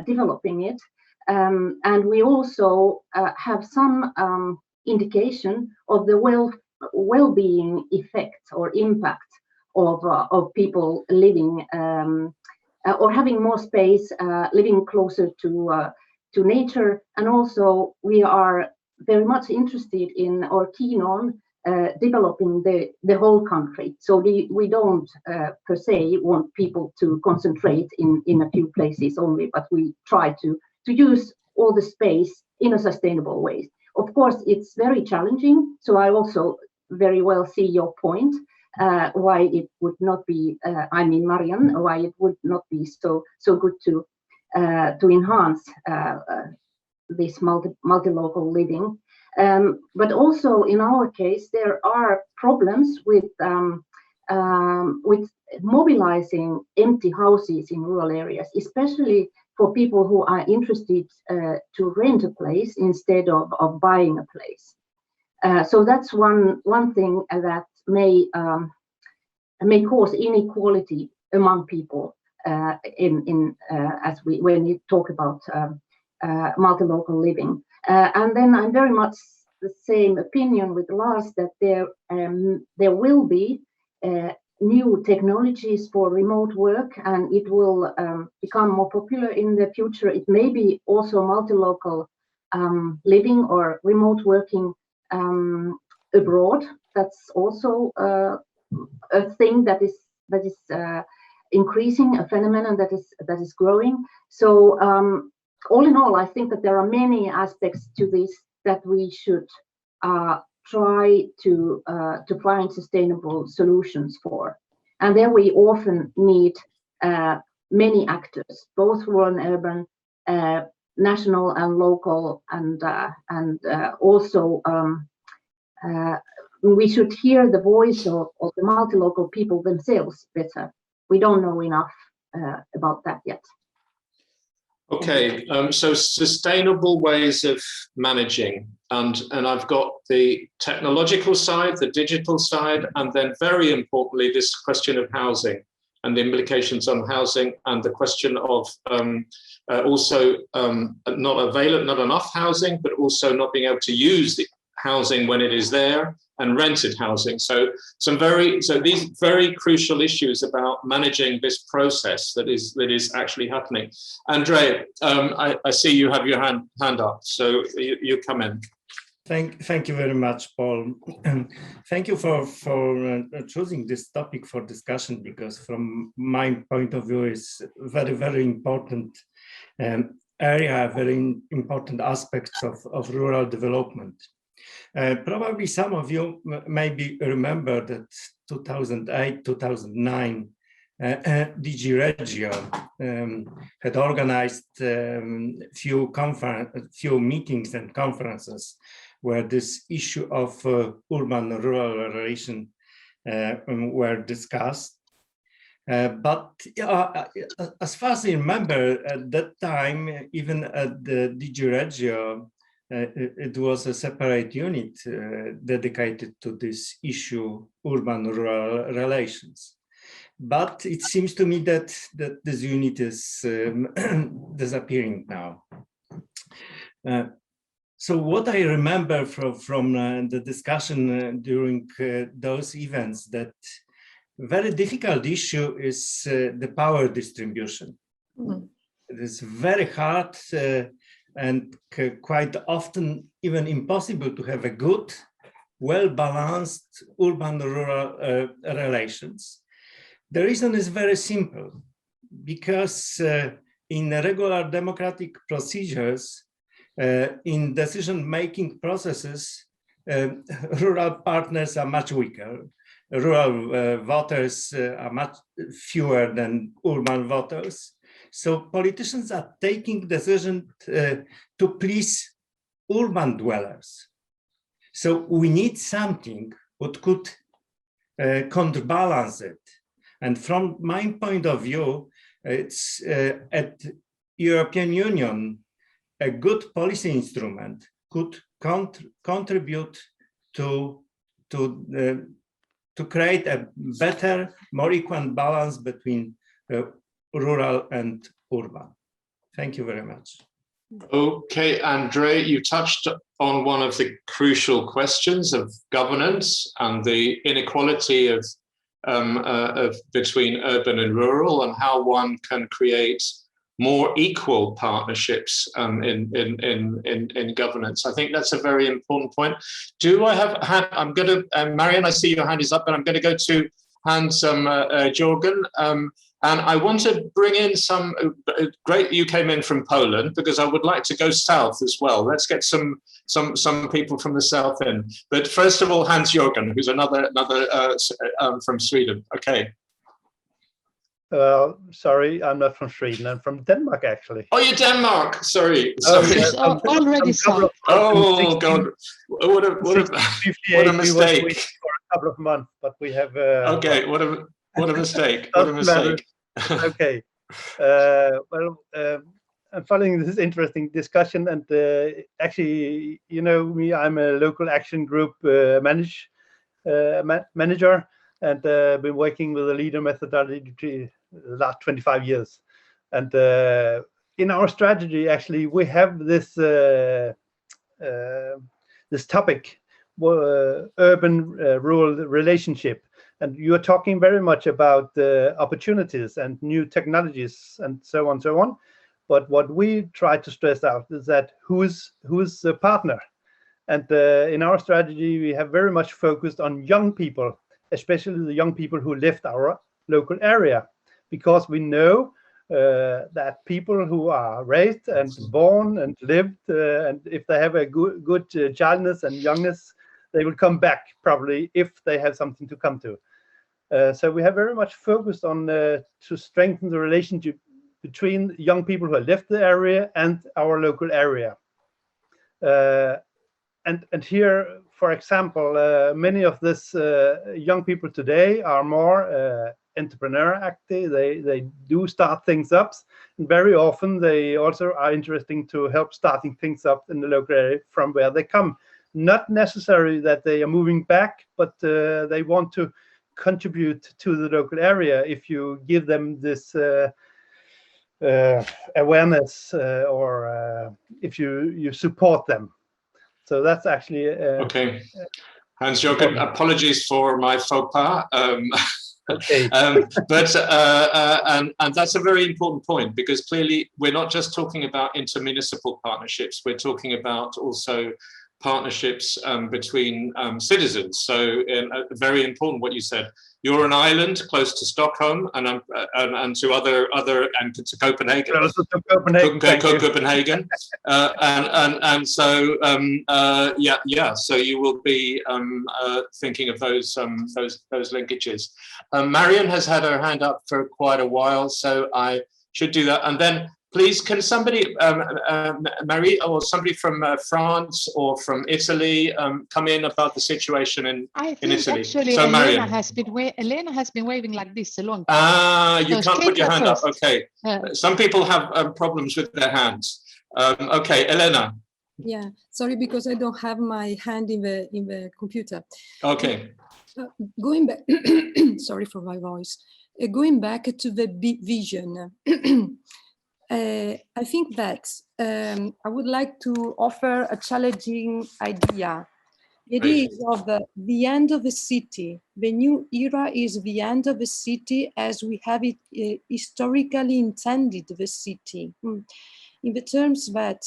developing it. And we also have some indication of the well-being effect or impact of people living or having more space, living closer to nature. And also we are very much interested in, or keen on, developing the whole country. So we don't per se want people to concentrate in a few places only, but we try to use all the space in a sustainable way. Of course, it's very challenging. So I also very well see your point. Why it would not be, Marian, why it would not be so good to enhance this multi-local living. But also in our case, there are problems with mobilizing empty houses in rural areas, especially for people who are interested to rent a place instead of buying a place. So that's one thing that may cause inequality among people when you talk about multi-local living. And then I'm very much the same opinion with Lars that there will be new technologies for remote work, and it will become more popular in the future. It may be also multi-local living or remote working abroad. That's also a thing that is increasing, a phenomenon that is growing. So all in all, I think that there are many aspects to this that we should try to find sustainable solutions for. And there we often need many actors, both rural and urban, national and local, and also we should hear the voice of the multi-local people themselves better. We don't know enough about that yet. Okay, so sustainable ways of managing, and I've got the technological side, the digital side, and then very importantly, this question of housing and the implications on housing, and the question of also not enough housing, but also not being able to use the housing when it is there, and rented housing. So these very crucial issues about managing this process that is actually happening. Andrea, I see you have your hand up, so you come in. Thank you very much, Paul. Thank you for choosing this topic for discussion, because from my point of view, it's very, very important area, very important aspects of rural development. Probably some of you maybe remember that 2008, 2009, DG Regio had organized few meetings and conferences where this issue of urban-rural relation were discussed. But as far as I remember, at that time, even at the DG Regio, it was a separate unit dedicated to this issue, urban-rural relations. But it seems to me that this unit is disappearing now. So what I remember from the discussion during those events, that very difficult issue is the power distribution. Mm-hmm. It is very hard and quite often even impossible to have a good, well-balanced urban-rural relations. The reason is very simple, because in regular democratic procedures, in decision-making processes, rural partners are much weaker. Rural voters are much fewer than urban voters. So politicians are taking decisions to please urban dwellers. So we need something that could counterbalance it. And from my point of view, it's at European Union, a good policy instrument could contribute to create a better, more equal balance between rural and urban. Thank you very much. Okay, Andre, you touched on one of the crucial questions of governance and the inequality of between urban and rural, and how one can create more equal partnerships in governance. I think that's a very important point. Do I have a hand? I'm going to, Marian, I see your hand is up, and I'm going to go to Hans Jorgen. And I want to bring in some, great you came in from Poland, because I would like to go south as well. Let's get some people from the south in. But first of all, Hans Jorgen, who's another from Sweden. Okay. Sorry, I'm not from Sweden. I'm from Denmark, actually. Oh, you're Denmark. Sorry. Yes, already south. Oh God! What a mistake! We for a couple of months, but we have. Okay. What a mistake! What a mistake! Okay. Well, I'm following this interesting discussion, and actually, you know me, I'm a local action group manager, and been working with the leader methodology the last 25 years. And in our strategy, actually, we have this this topic, urban-rural relationship. And you are talking very much about opportunities and new technologies and so on, so on. But what we try to stress out is that who's the partner. And in our strategy, we have very much focused on young people, especially the young people who left our local area, because we know that people who are raised and born and lived, and if they have a good childness and youngness, they will come back probably if they have something to come to. So we have very much focused on to strengthen the relationship between young people who have left the area and our local area. And here, for example, many of these young people today are more entrepreneur active. They do start things up, and very often they also are interested to help starting things up in the local area from where they come. Not necessarily that they are moving back, but they want to contribute to the local area if you give them this awareness or if you support them. So that's actually okay. Hans Jorgen, apologies for my faux pas. Okay. But and that's a very important point, because clearly we're not just talking about intermunicipal partnerships, we're talking about also partnerships between citizens. So very important what you said. You're an island close to Stockholm and to other and to Copenhagen. Copenhagen. And so so you will be thinking of those linkages. Marian has had her hand up for quite a while, so I should do that. And then Please, can somebody, Marie, or somebody from France or from Italy come in about the situation in Italy? Actually, So, Elena has been waving like this a long time. Ah, you So can't put your hand up. first. Okay. Some people have problems with their hands. Okay, Elena. Yeah, sorry, because I don't have my hand in the computer. Okay. Going back, sorry for my voice. Going back to the vision. I think that I would like to offer a challenging idea. It is of the end of the city. The new era is the end of the city as we have it historically intended the city. In the terms that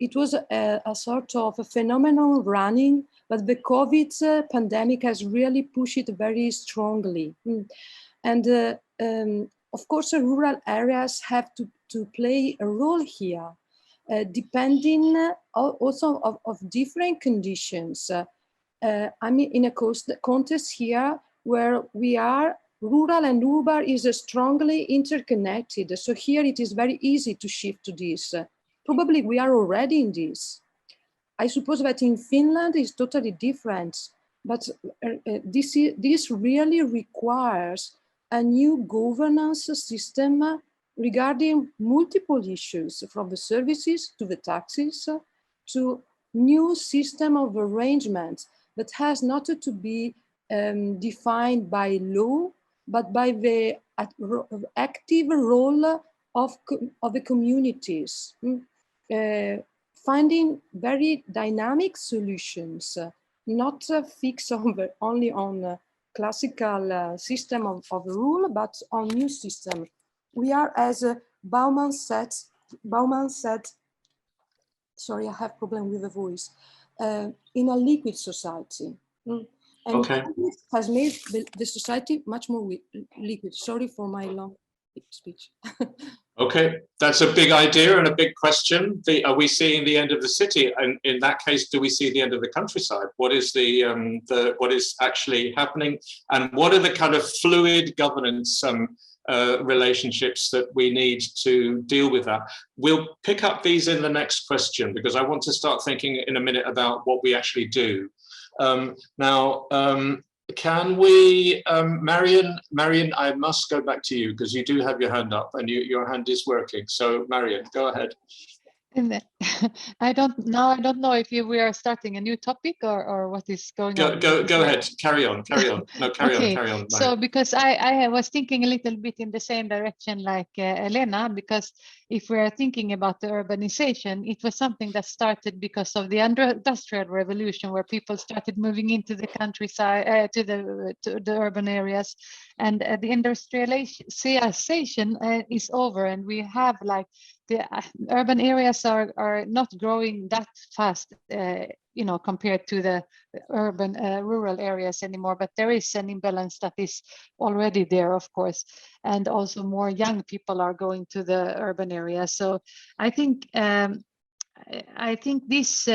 it was a sort of a phenomenon running, but the COVID pandemic has really pushed it very strongly. And of course, rural areas have to play a role here, depending also of different conditions. I mean, in a context here where we are, rural and urban is strongly interconnected. So here it is very easy to shift to this. Probably we are already in this. I suppose that in Finland is totally different, but this really requires a new governance system regarding multiple issues, from the services to the taxes to new system of arrangement that has not to be defined by law, but by the active role of the communities. Finding very dynamic solutions, not fixed only on classical system of rule, but on new system. We are, as Bauman said, sorry, I have problem with the voice, in a liquid society. And okay. has made the society much more liquid. Sorry for my long speech. Okay, that's a big idea and a big question. Are we seeing the end of the city? And in that case, do we see the end of the countryside? What is what is actually happening? And what are the kind of fluid governance relationships that we need to deal with that? We'll pick up these in the next question, because I want to start thinking in a minute about what we actually do. Can we, Marion, I must go back to you because you do have your hand up and your hand is working. So Marion, go ahead. I don't know if we are starting a new topic or what is going on. Go ahead, carry on. No, carry on. So because I was thinking a little bit in the same direction like Elena, because if we are thinking about the urbanization, it was something that started because of the industrial revolution, where people started moving into the countryside, to the urban areas, and the industrialization is over, and we have like the urban areas are not growing that fast, compared to the urban rural areas anymore. But there is an imbalance that is already there, of course, and also more young people are going to the urban areas. So I think this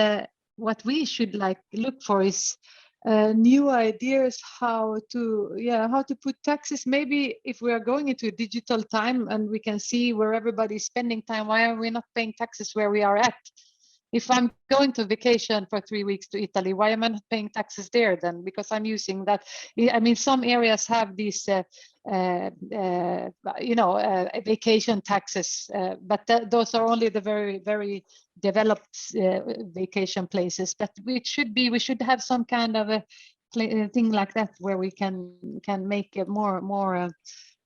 what we should look for is new ideas how to put taxes. Maybe if we are going into a digital time and we can see where everybody's spending time, why are we not paying taxes where we are at? If I'm going to vacation for 3 weeks to Italy, why am I not paying taxes there then? Because I'm using that. I mean, some areas have these vacation taxes, but those are only the very, very developed vacation places. But we should have some kind of a thing like that where we can make more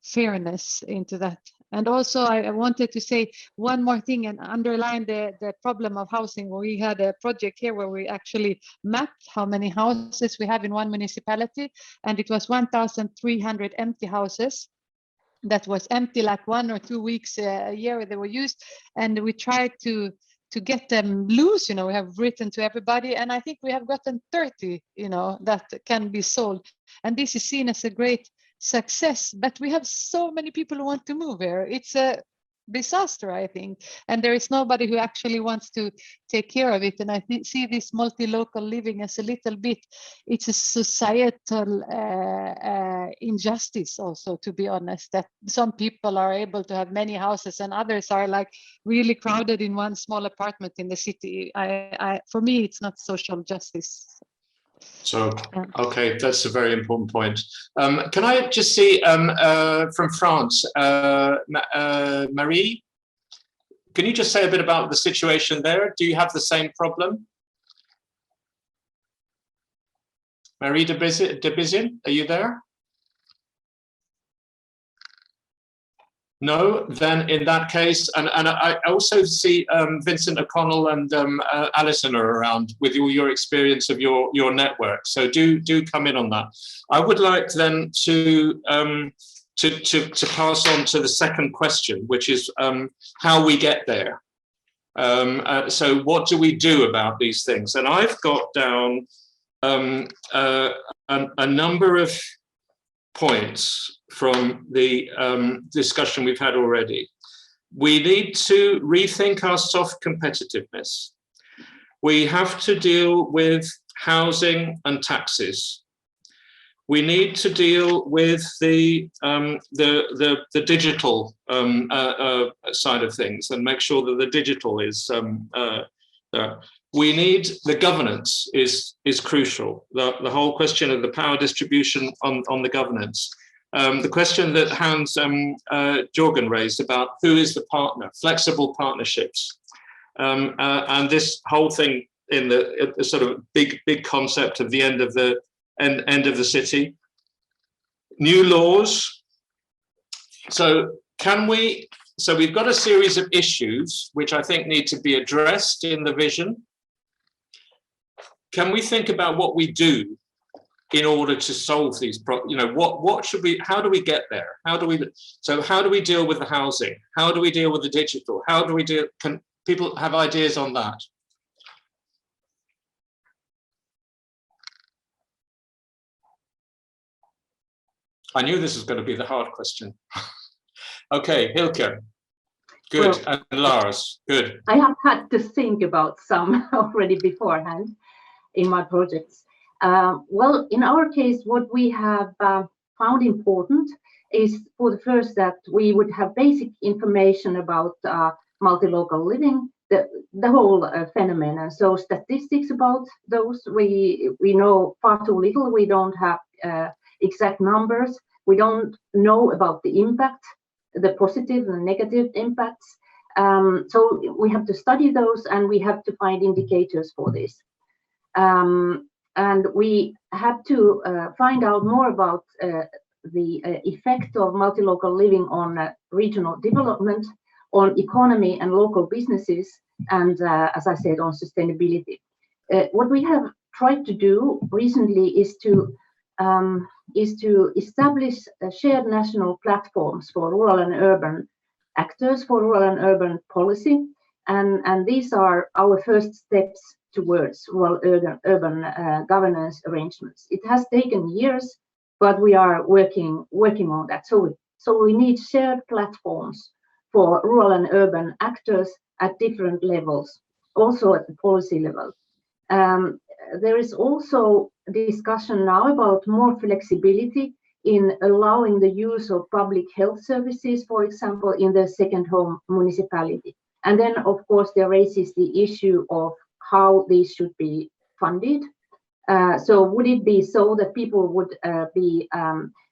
fairness into that. And also I wanted to say one more thing and underline the problem of housing. We had a project here where we actually mapped how many houses we have in one municipality, and it was 1,300 empty houses that was empty like 1 or 2 weeks a year they were used, and we tried to get them loose. We have written to everybody, and I think we have gotten 30 that can be sold, and this is seen as a great success. But we have so many people who want to move here. It's a disaster, I think, and there is nobody who actually wants to take care of it. And I see this multi-local living as a little bit, it's a societal injustice also, to be honest, that some people are able to have many houses and others are like really crowded in one small apartment in the city. For me, it's not social justice. So, okay, that's a very important point. Can I just see from France, Marie, can you just say a bit about the situation there? Do you have the same problem? Marie de Bizin, are you there? No, then in that case, and I also see Vincent O'Connell and Alison are around with your experience of your network. So do come in on that. I would like then to pass on to the second question, which is how we get there. So what do we do about these things? And I've got down a number of points from the discussion we've had already. We need to rethink our soft competitiveness. We have to deal with housing and taxes. We need to deal with the digital side of things and make sure that the digital is there. We need the governance is crucial. The whole question of the power distribution on the governance. The question that Hans Jorgen raised about who is the partner, flexible partnerships, and this whole thing in the sort of big concept of the end of the city. New laws. So we've got a series of issues which I think need to be addressed in the vision. Can we think about what we do in order to solve these problems? You know, what should we, how do we get there? How do we deal with the housing? How do we deal with the digital? How do we can people have ideas on that? I knew this was going to be the hard question. Okay, Hilkka. Good. Well, and Lars, good. I have had to think about some already beforehand in my projects. Well, in our case, what we have found important is, for the first, that we would have basic information about multi-local living, the whole phenomenon. So statistics about those, we know far too little. We don't have exact numbers. We don't know about the impact, the positive and negative impacts. So we have to study those, and we have to find indicators for this. And we have to find out more about the effect of multi-local living on regional development, on economy and local businesses, and as I said, on sustainability. What we have tried to do recently is to establish shared national platforms for rural and urban actors, for rural and urban policy, and these are our first steps towards rural urban governance arrangements. It has taken years, but we are working on that. So we need shared platforms for rural and urban actors at different levels, also at the policy level. There is also discussion now about more flexibility in allowing the use of public health services, for example, in the second home municipality. And then, of course, there raises the issue of how these should be funded. So would it be so that people would be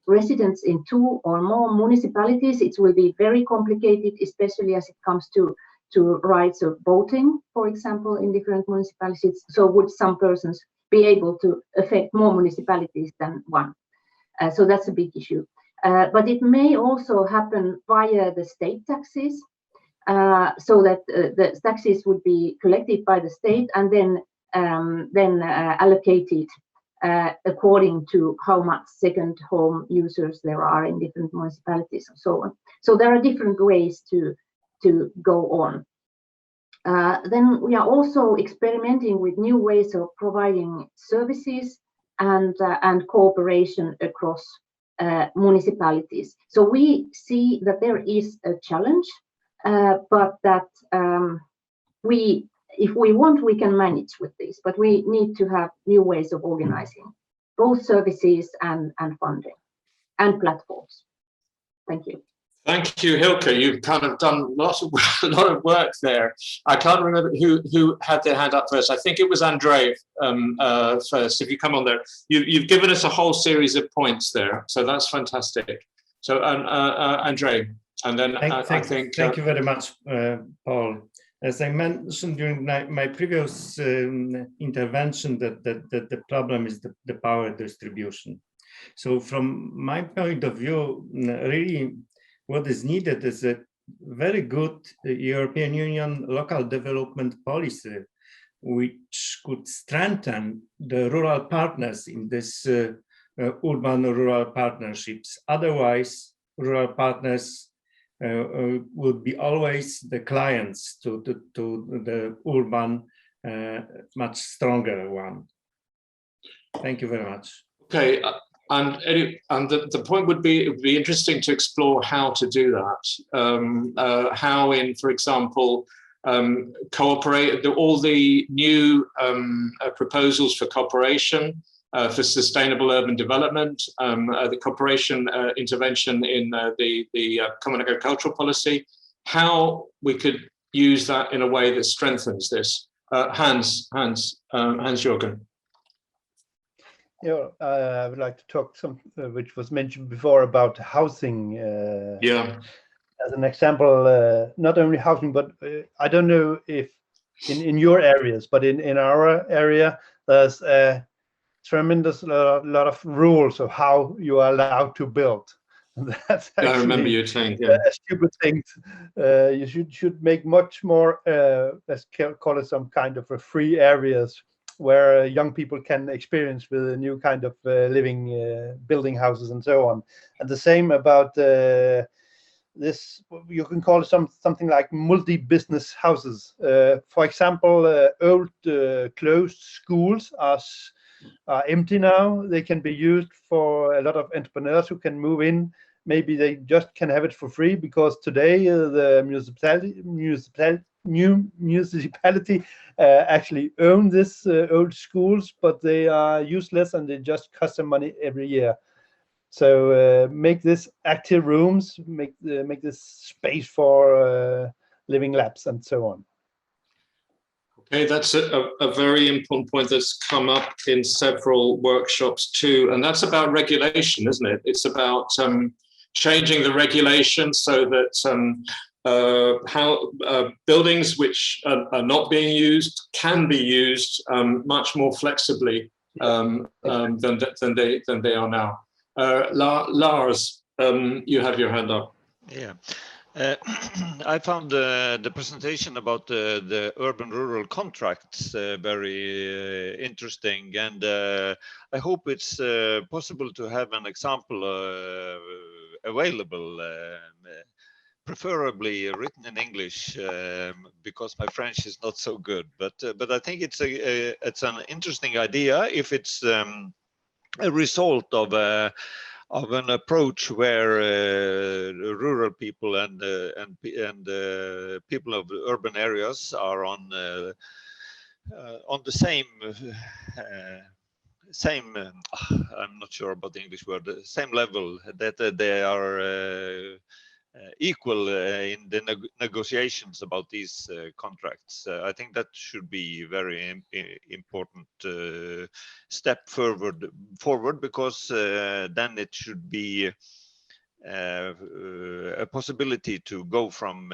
residents in 2 or more municipalities? It will be very complicated, especially as it comes to rights of voting, for example, in different municipalities. So would some persons be able to affect more municipalities than one? So that's a big issue. But it may also happen via the state taxes, so that the taxes would be collected by the state and then allocated according to how much second home users there are in different municipalities and so on. So there are different ways to go on. Then we are also experimenting with new ways of providing services and cooperation across municipalities. So we see that there is a challenge but that if we want, we can manage with this, but we need to have new ways of organizing both services and funding and platforms. Thank you. Thank you, Hilkka. You've kind of done a lot of work there. I can't remember who had their hand up first. I think it was Andre first. If you come on there, you've given us a whole series of points there, so that's fantastic. So Andre, and then I think. Thank you very much, Paul. As I mentioned during my previous intervention, that the problem is the power distribution. So from my point of view, really, what is needed is a very good European Union local development policy, which could strengthen the rural partners in this urban-rural partnerships. Otherwise, rural partners would be always the clients to the urban, much stronger one. Thank you very much. Okay. And the point would be, it would be interesting to explore how to do that. How in, for example, cooperate, all the new proposals for cooperation, for sustainable urban development, the cooperation intervention in the common agricultural policy, how we could use that in a way that strengthens this. Hans-Jürgen. Yeah, I would like to talk which was mentioned before about housing. Yeah. As an example, not only housing, but I don't know if in your areas, but in our area, there's a tremendous lot of rules of how you are allowed to build. And that's actually I remember you saying, yeah, a stupid thing. You should make much more, let's call it some kind of a free areas where young people can experience with a new kind of living, building houses and so on. And the same about this, you can call it something like multi-business houses. For example, old closed schools are empty now. They can be used for a lot of entrepreneurs who can move in. Maybe they just can have it for free because today the municipality actually own this old schools, but they are useless and they just cost them money every year. So make this active rooms, make this space for living labs and so on. Okay, that's a very important point that's come up in several workshops too, and that's about regulation, isn't it? It's about changing the regulation so that how buildings which are not being used can be used much more flexibly than they are now. Lars, you have your hand up. Yeah. I found the presentation about the urban-rural contracts very interesting, and I hope it's possible to have an example available, preferably written in English, because my French is not so good. But I think it's an interesting idea if it's a result of an approach where rural people and people of urban areas are on the same I'm not sure about the English word, same level, that they are equal in the negotiations about these contracts. I think that should be very important step forward, because then it should be a possibility to go from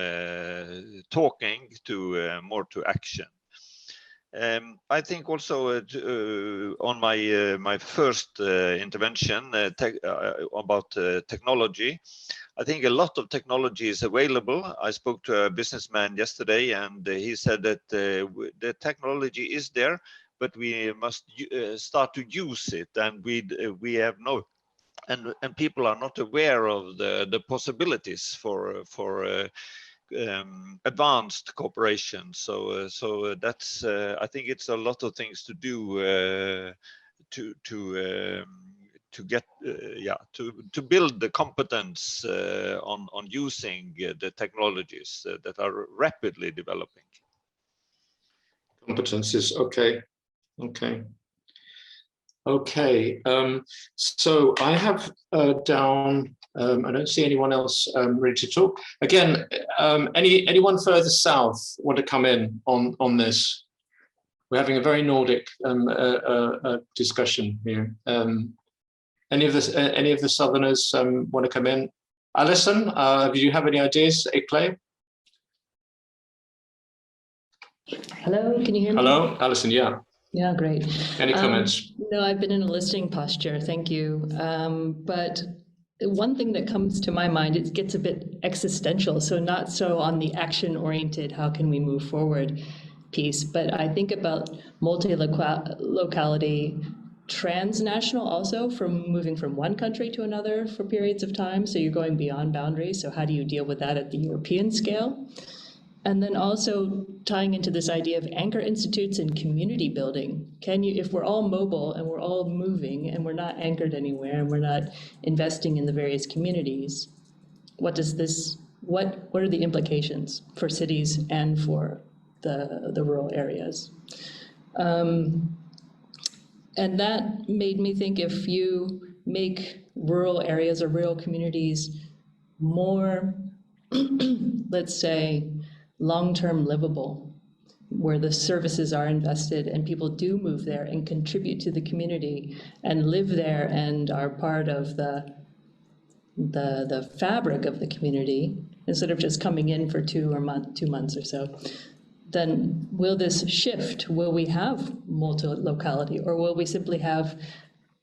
talking to more to action. I think also on my first intervention about technology, I think a lot of technology is available. I spoke to a businessman yesterday, and he said that the technology is there, but we must start to use it, and we have no, and people are not aware of the possibilities for advanced cooperation. So that's get to build the competence on using the technologies that are rapidly developing. Competences, okay. So I have down, I don't see anyone else ready to talk. Again, anyone further south want to come in on this? We're having a very Nordic discussion here. Any of the Southerners want to come in? Alison, do you have any ideas? Clay? Hello, can you hear me? Hello, Alison, yeah. Yeah, great. Any comments? No, I've been in a listening posture, thank you. But one thing that comes to my mind, it gets a bit existential, so not so on the action-oriented, how can we move forward piece, but I think about multi-locality, transnational also, from moving from one country to another for periods of time, so you're going beyond boundaries, so how do you deal with that at the European scale? And then also tying into this idea of anchor institutes and community building. Can you, if we're all mobile and we're all moving and we're not anchored anywhere and we're not investing in the various communities, what does this, what are the implications for cities and for the rural areas? And that made me think, if you make rural areas or rural communities more, let's say, long-term livable, where the services are invested and people do move there and contribute to the community and live there and are part of the fabric of the community, instead of just coming in for 2 months or so, then will this shift? Will we have multi-locality, or will we simply have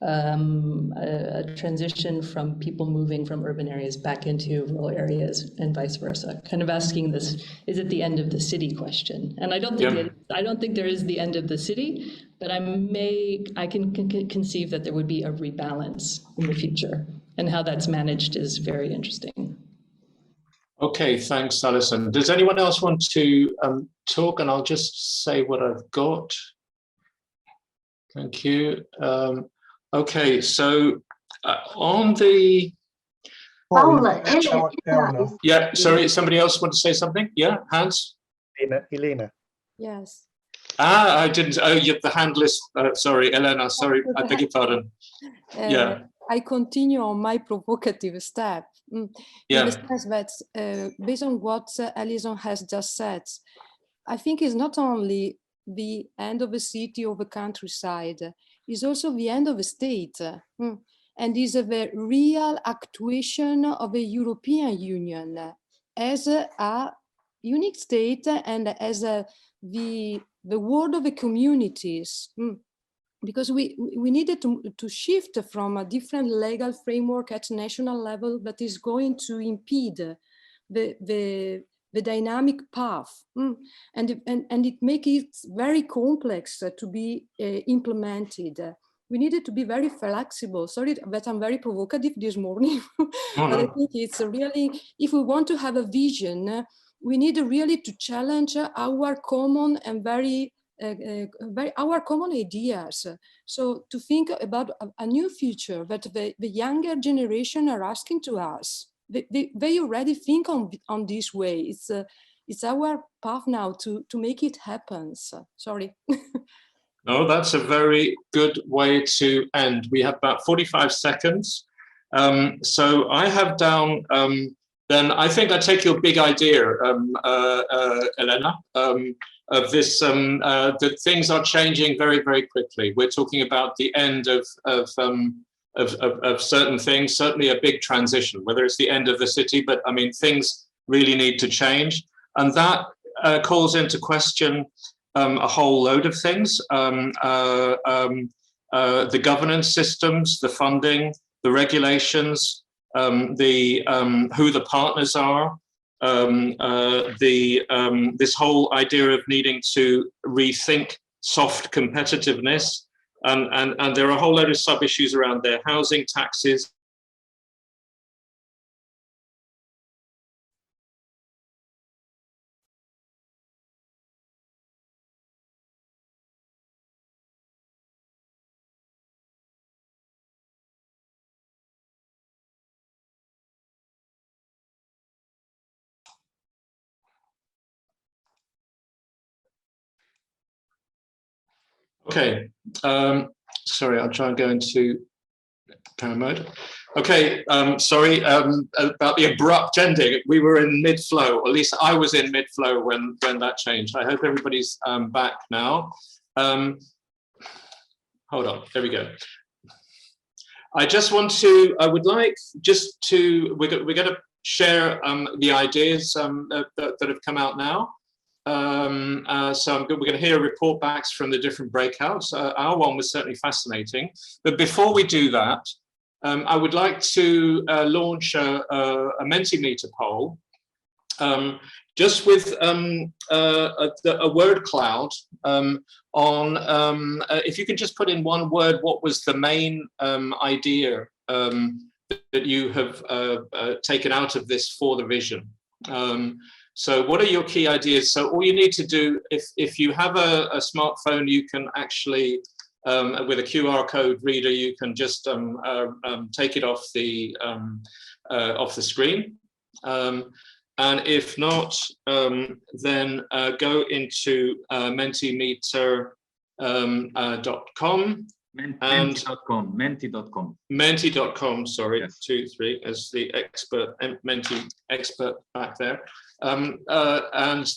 a transition from people moving from urban areas back into rural areas and vice versa? Kind of asking this, is it the end of the city question? And I don't think I don't think there is the end of the city, but I can conceive that there would be a rebalance in the future, and how that's managed is very interesting. Okay, thanks, Alison. Does anyone else want to talk? And I'll just say what I've got. Thank you. Okay, so on the... Yeah, sorry, somebody else want to say something? Yeah, Hans? Elena. Yes. I didn't, the hand list, sorry, Elena, sorry, I beg your pardon. Yeah. I continue on my provocative step. Yeah. In the sense that, based on what Alison has just said, I think it's not only the end of a city or the countryside, it's also the end of a state. And is the real actuation of the European Union as a unique state and as the world of the communities. Because we needed to shift from a different legal framework at national level that is going to impede the dynamic path, and it makes it very complex to be implemented. We needed to be very flexible. Sorry that I'm very provocative this morning, but I think it's really, if we want to have a vision, we need really to challenge our common and our common ideas. So to think about a new future that the younger generation are asking to us. They already think on this way. It's our path now to make it happen. So, sorry. No, that's a very good way to end. We have about 45 seconds. So I have down, then I think I take your big idea, Elena, of this, that things are changing very, very quickly. We're talking about the end of certain things, certainly a big transition, whether it's the end of the city, but I mean, things really need to change. And that calls into question a whole load of things, the governance systems, the funding, the regulations, who the partners are, this whole idea of needing to rethink soft competitiveness. And there are a whole load of sub-issues around there: housing, taxes, Okay, sorry, I'll try and go into camera mode. Okay, sorry about the abrupt ending. We were in mid-flow, or at least I was in mid-flow when that changed. I hope everybody's back now. Hold on, there we go. I would like just to, we're going to share the ideas that have come out now. So we're going to hear report backs from the different breakouts. Our one was certainly fascinating. But before we do that, I would like to launch a Mentimeter poll, just with a word cloud on, if you can just put in one word, what was the main idea that you have taken out of this for the vision? So what are your key ideas? So all you need to do, if you have a smartphone, you can actually, with a QR code reader, you can just take it off the screen. And if not, then go into mentimeter.com. Menti.com, sorry, yes. 2, 3, as the expert, Menti expert back there. And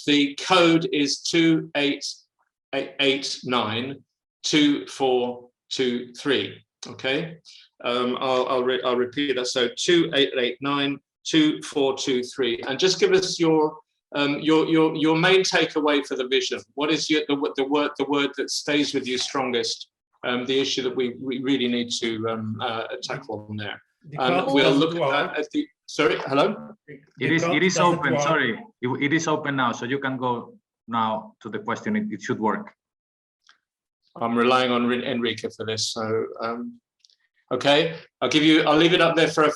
the code is 28892423. Okay, I'll repeat that. So 28892423, and just give us your main takeaway for the vision. What is the word that stays with you strongest? The issue that we really need to tackle on there. We'll look at that at the. Sorry, hello. It is open. Sorry, it is open now, so you can go now to the question. It should work. I'm relying on Enrique for this. So okay, I'll leave it up there for a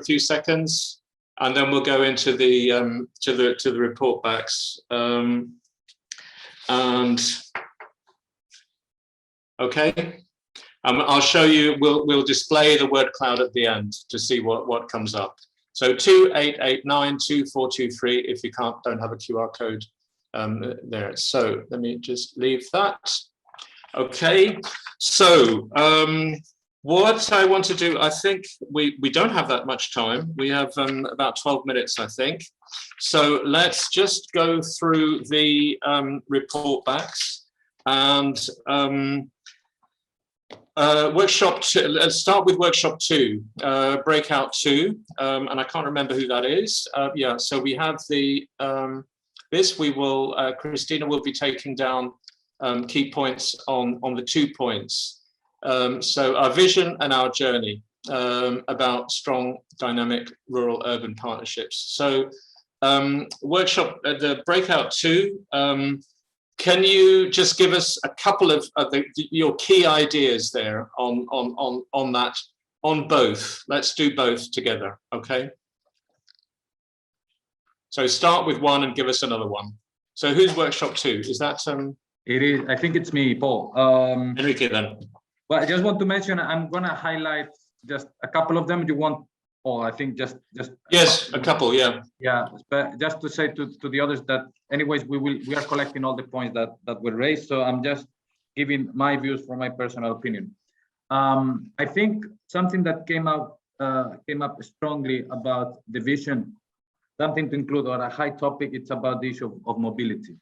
few seconds, and then we'll go into the to the report backs. And okay, I'll show you. We'll display the word cloud at the end to see what comes up. So 28892423. If you don't have a QR code there. So let me just leave that. Okay. So what I want to do, I think we don't have that much time. We have about 12 minutes, I think. So let's just go through the report backs and. Workshop 2, let's start with workshop 2, breakout 2, and I can't remember who that is. Yeah, so we have the, Christina will be taking down key points on the 2 points. So our vision and our journey about strong, dynamic, rural-urban partnerships. So workshop, the breakout 2, can you just give us a couple of your key ideas there on that, on both? Let's do both together, okay? So start with one and give us another one. So who's workshop 2? Is that It is. I think it's me, Paul. Enrique then. Well, I just want to mention. I'm gonna highlight just a couple of them. You want? Oh, I think just yes, a couple, yeah. Yeah, but just to say to the others that anyways we are collecting all the points that were raised. So I'm just giving my views from my personal opinion. I think something that came up strongly about the vision, something to include or a high topic. It's about the issue of mobility.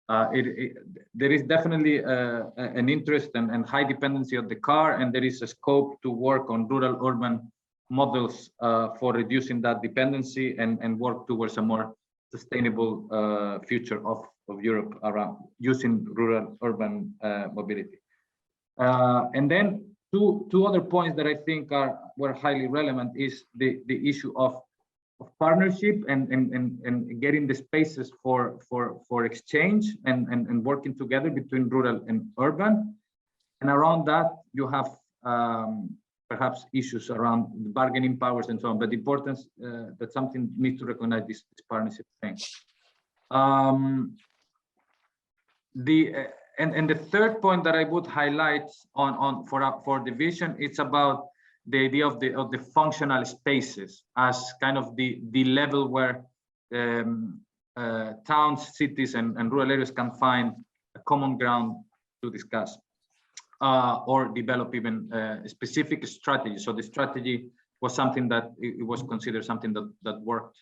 There is definitely an interest and high dependency of the car, and there is a scope to work on rural-urban models for reducing that dependency and work towards a more sustainable future of Europe around using rural-urban mobility. And then two other points that I think were highly relevant is the issue of partnership and getting the spaces for exchange and working together between rural and urban. And around that, you have perhaps issues around the bargaining powers and so on, but the importance that something needs to recognize this partnership thing. The third point that I would highlight for the vision, it's about the idea of the functional spaces as kind of the level where towns, cities, and rural areas can find a common ground discuss or develop even a specific strategy. So the strategy was something that it was considered something that worked.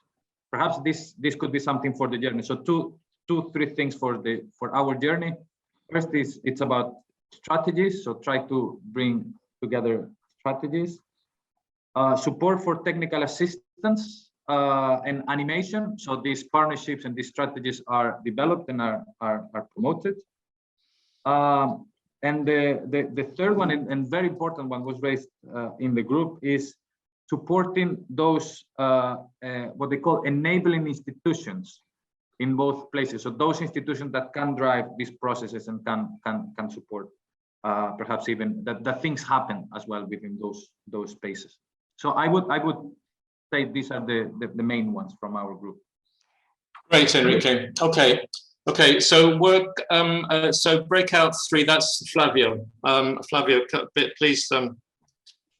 Perhaps this could be something for the journey. So three things for our journey. First is it's about strategies. So try to bring together strategies. Support for technical assistance and animation. So these partnerships and these strategies are developed and are promoted. And the third one and very important one was raised in the group is supporting those what they call enabling institutions in both places. So those institutions that can drive these processes and can support perhaps even that things happen as well within those spaces. So I would say these are the main ones from our group. Great, Enrique. Okay. So work. So breakout 3. That's Flavio. Flavio, please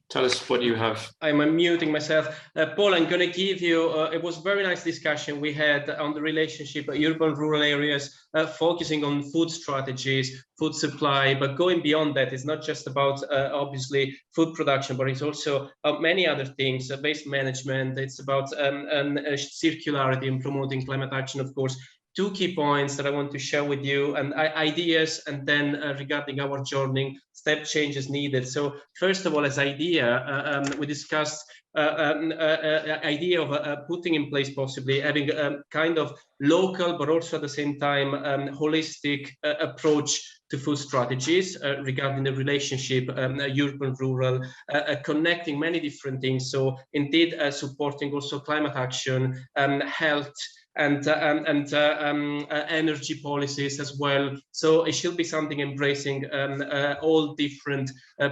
tell us what you have. I'm unmuting myself. Paul, I'm going to give you, it was a very nice discussion we had on the relationship of urban-rural areas, focusing on food strategies, food supply, but going beyond that, it's not just about, obviously, food production, but it's also many other things, waste management, it's about circularity and promoting climate action, of course. 2 key points that I want to share with you and ideas, and then regarding our journey, step changes needed. So first of all, as idea, we discussed idea of putting in place possibly having a kind of local, but also at the same time holistic approach to food strategies regarding the relationship urban-rural, connecting many different things. So indeed supporting also climate action, health, and energy policies as well. So it should be something embracing all different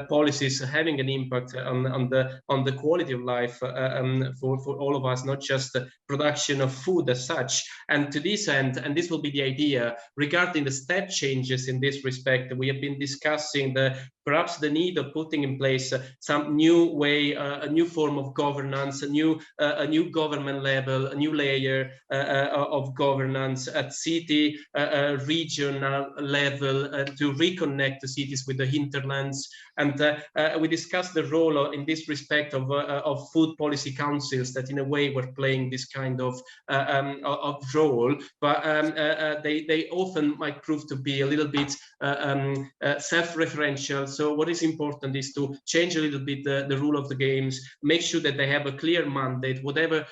policies having an impact on the quality of life for all of us, not just the production of food as such. And to this end, and this will be the idea regarding the step changes in this respect, we have been discussing perhaps the need of putting in place some new way, a new form of governance, a new government level, a new layer of governance at city, regional level to reconnect the cities with the hinterlands. And we discussed the role in this respect of food policy councils that in a way were playing this kind of role, but they often might prove to be a little bit self-referential. So what is important is to change a little bit the rule of the games, make sure that they have a clear mandate, whatever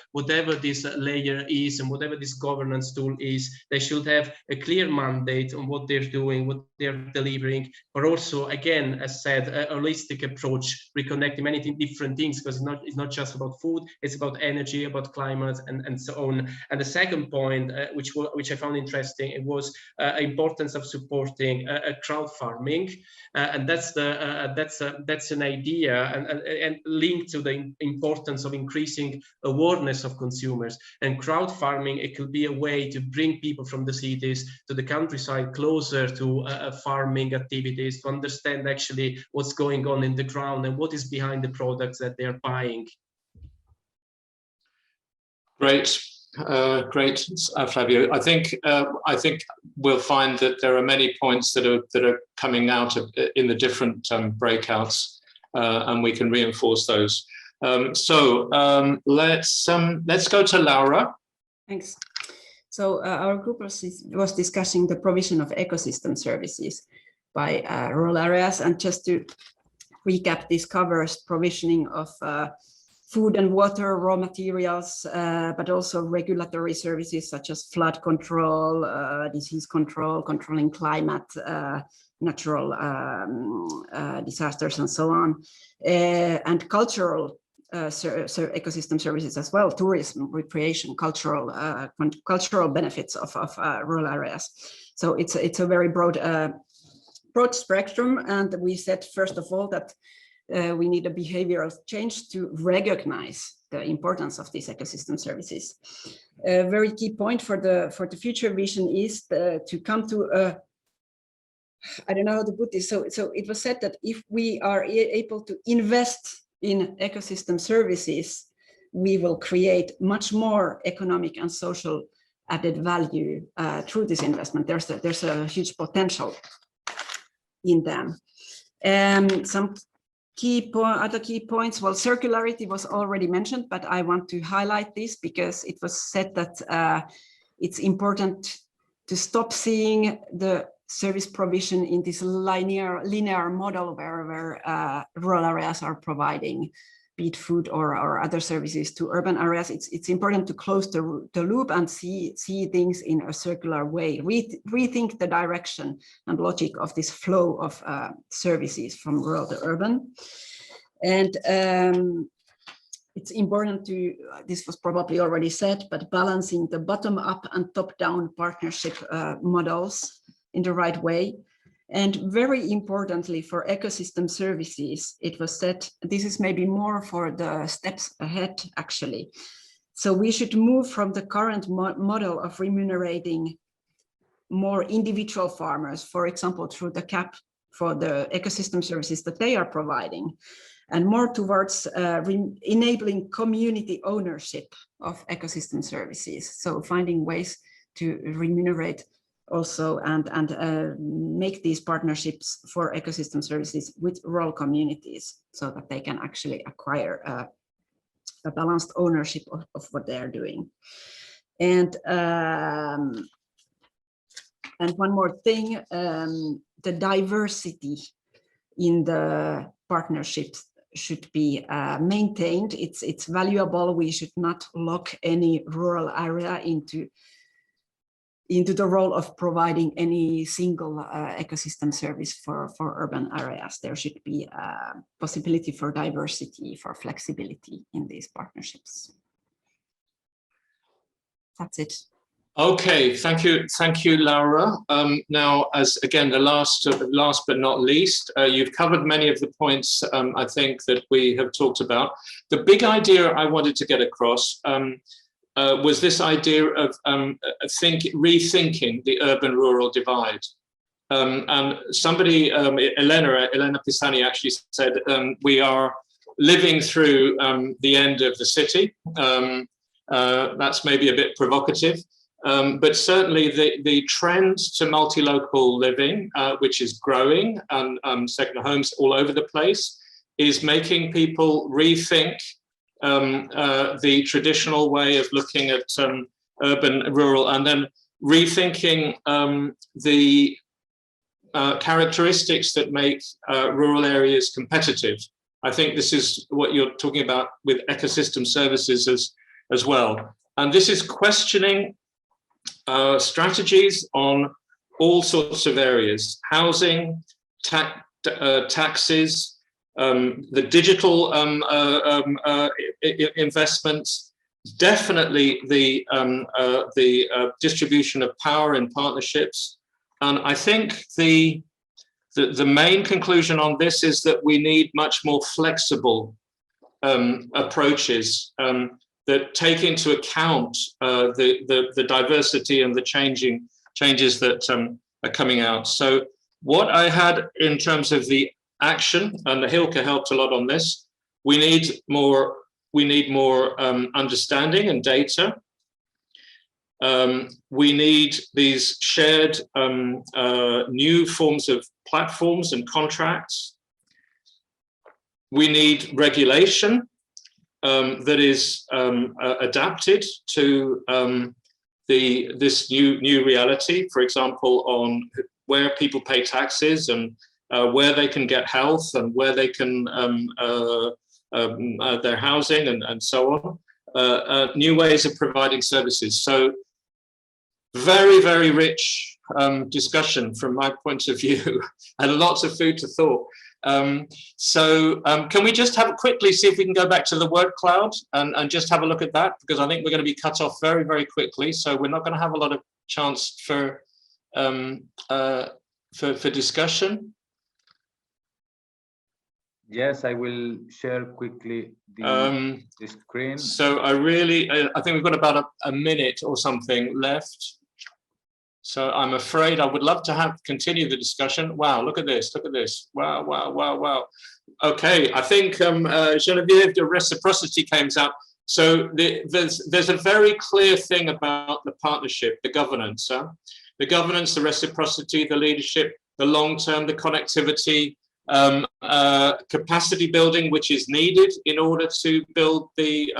this layer is and whatever this governance tool is, they should have a clear mandate on what they're doing, what they're delivering, but also, again, as said, a holistic approach, reconnecting many different things, because it's not just about food, it's about energy, about climate, and so on. And the second point, which I found interesting, it was importance of supporting crowd farming, and that's an idea and linked to the importance of increasing awareness of consumers. And crowd farming, it could be a way to bring people from the cities to the countryside closer to farming activities, to understand actually what's going on in the ground and what is behind the products that they're buying. Great, Flavio. I think we'll find that there are many points that are coming out in the different breakouts, and we can reinforce those. So let's go to Lara. Thanks. So our group was discussing the provision of ecosystem services by rural areas, and just to recap, this covers provisioning of food and water, raw materials, but also regulatory services such as flood control, disease control, controlling climate, natural disasters, and so on, and cultural ecosystem services as well, tourism, recreation, cultural benefits of rural areas. So it's a very broad spectrum, and we said first of all that we need a behavioral change to recognize the importance of these ecosystem services. A very key point for the future vision is to come to a, I don't know how to put this. So it was said that if we are able to invest in ecosystem services, we will create much more economic and social added value through this investment. There's a huge potential. in them. Some other key points, well, circularity was already mentioned, but I want to highlight this because it was said that it's important to stop seeing the service provision in this linear model where rural areas are providing be it food or other services to urban areas. It's important to close the loop and see things in a circular way, rethink the direction and logic of this flow of services from rural to urban. And it's important to, this was probably already said, but balancing the bottom-up and top-down partnership models in the right way. And very importantly for ecosystem services, it was said, this is maybe more for the steps ahead actually. So we should move from the current model of remunerating more individual farmers, for example, through the cap for the ecosystem services that they are providing, and more towards enabling community ownership of ecosystem services. So finding ways to remunerate also and make these partnerships for ecosystem services with rural communities so that they can actually acquire a balanced ownership of what they are doing. And one more thing, the diversity in the partnerships should be maintained. It's valuable. We should not lock any rural area into the role of providing any single ecosystem service for urban areas. There should be a possibility for diversity, for flexibility in these partnerships. That's it. Okay, thank you, Lara. Now, as again, the last but not least, you've covered many of the points I think that we have talked about. The big idea I wanted to get across was this idea of rethinking the urban-rural divide. And somebody, Elena Pisani actually said, we are living through the end of the city. That's maybe a bit provocative, but certainly the trend to multi-local living, which is growing, and second homes all over the place, is making people rethink the traditional way of looking at urban, rural, and then rethinking the characteristics that make rural areas competitive. I think this is what you're talking about with ecosystem services as well. And this is questioning strategies on all sorts of areas: housing, taxes, the digital investments, definitely the distribution of power in partnerships. And I think the main conclusion on this is that we need much more flexible approaches that take into account the diversity and the changes that are coming out. So what I had in terms of the action, and the Hilkka helped a lot on this, we need more understanding and data. We need these shared new forms of platforms and contracts. We need regulation that is adapted to this new reality, for example, on where people pay taxes and where they can get health and where they can their housing and so on. New ways of providing services. So very, very rich discussion from my point of view, and lots of food for thought. Can we just have quickly see if we can go back to the word cloud and just have a look at that, because I think we're going to be cut off very, very quickly. So we're not going to have a lot of chance for discussion. Yes, I will share quickly the screen. So I think we've got about a minute or something left. So I'm afraid I would love to continue the discussion. Wow, look at this, look at this. Wow, wow, wow, wow. Okay, I think Genevieve, the reciprocity came out. So there's a very clear thing about the partnership, the governance. The governance, the reciprocity, the leadership, the long-term, the connectivity, capacity building, which is needed in order to build the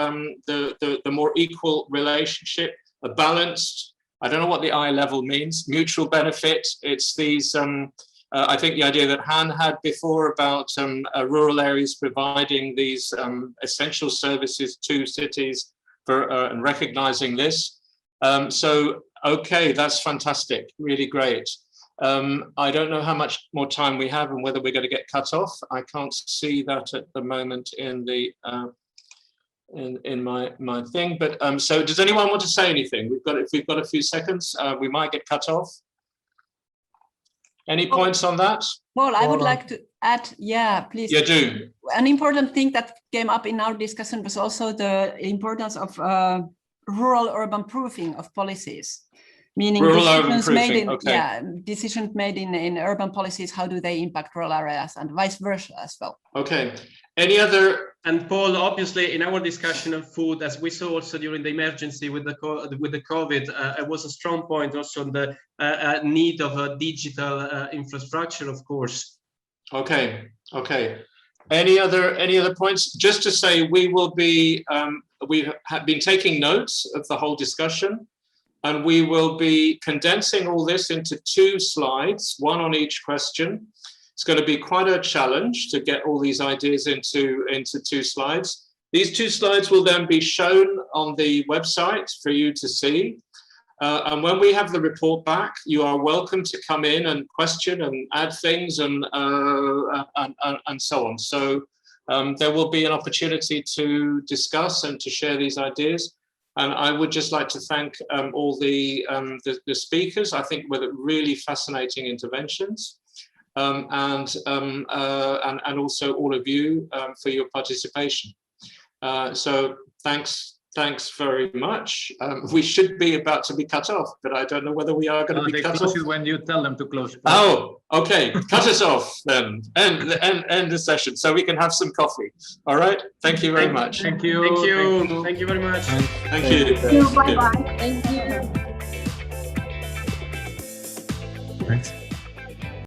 more equal relationship, a balanced, I don't know what the I level means, mutual benefit. It's these, I think the idea that Han had before about rural areas providing these essential services to cities and recognizing this. So, okay, that's fantastic, really great. I don't know how much more time we have and whether we're going to get cut off. I can't see that at the moment in the in my thing. But so, does anyone want to say anything? If we've got a few seconds, we might get cut off. Any points on that? Well, I would like to add, yeah, please. Yeah, do. An important thing that came up in our discussion was also the importance of rural-urban proofing of policies. Meaning decisions made in urban policies, how do they impact rural areas and vice versa as well. Okay. Any other? And Paul, obviously, in our discussion of food, as we saw also during the emergency with the COVID, it was a strong point also on the need of a digital infrastructure, of course. Okay. Okay. Any other points? Just to say, we will be we have been taking notes of the whole discussion. And we will be condensing all this into 2 slides, one on each question. It's going to be quite a challenge to get all these ideas into 2 slides. These 2 slides will then be shown on the website for you to see. And when we have the report back, you are welcome to come in and question and add things and so on. So there will be an opportunity to discuss and to share these ideas. And I would just like to thank all the speakers. I think were really fascinating interventions, and also all of you for your participation. So thanks very much. We should be about to be cut off, but I don't know whether we are going to be cut off. When you tell them to close. Oh, okay. Cut us off then. End the session so we can have some coffee. All right. Thank you very much. Thank you. Thank you. Thank you very much. Thank you. Bye bye. Thank you. Thanks.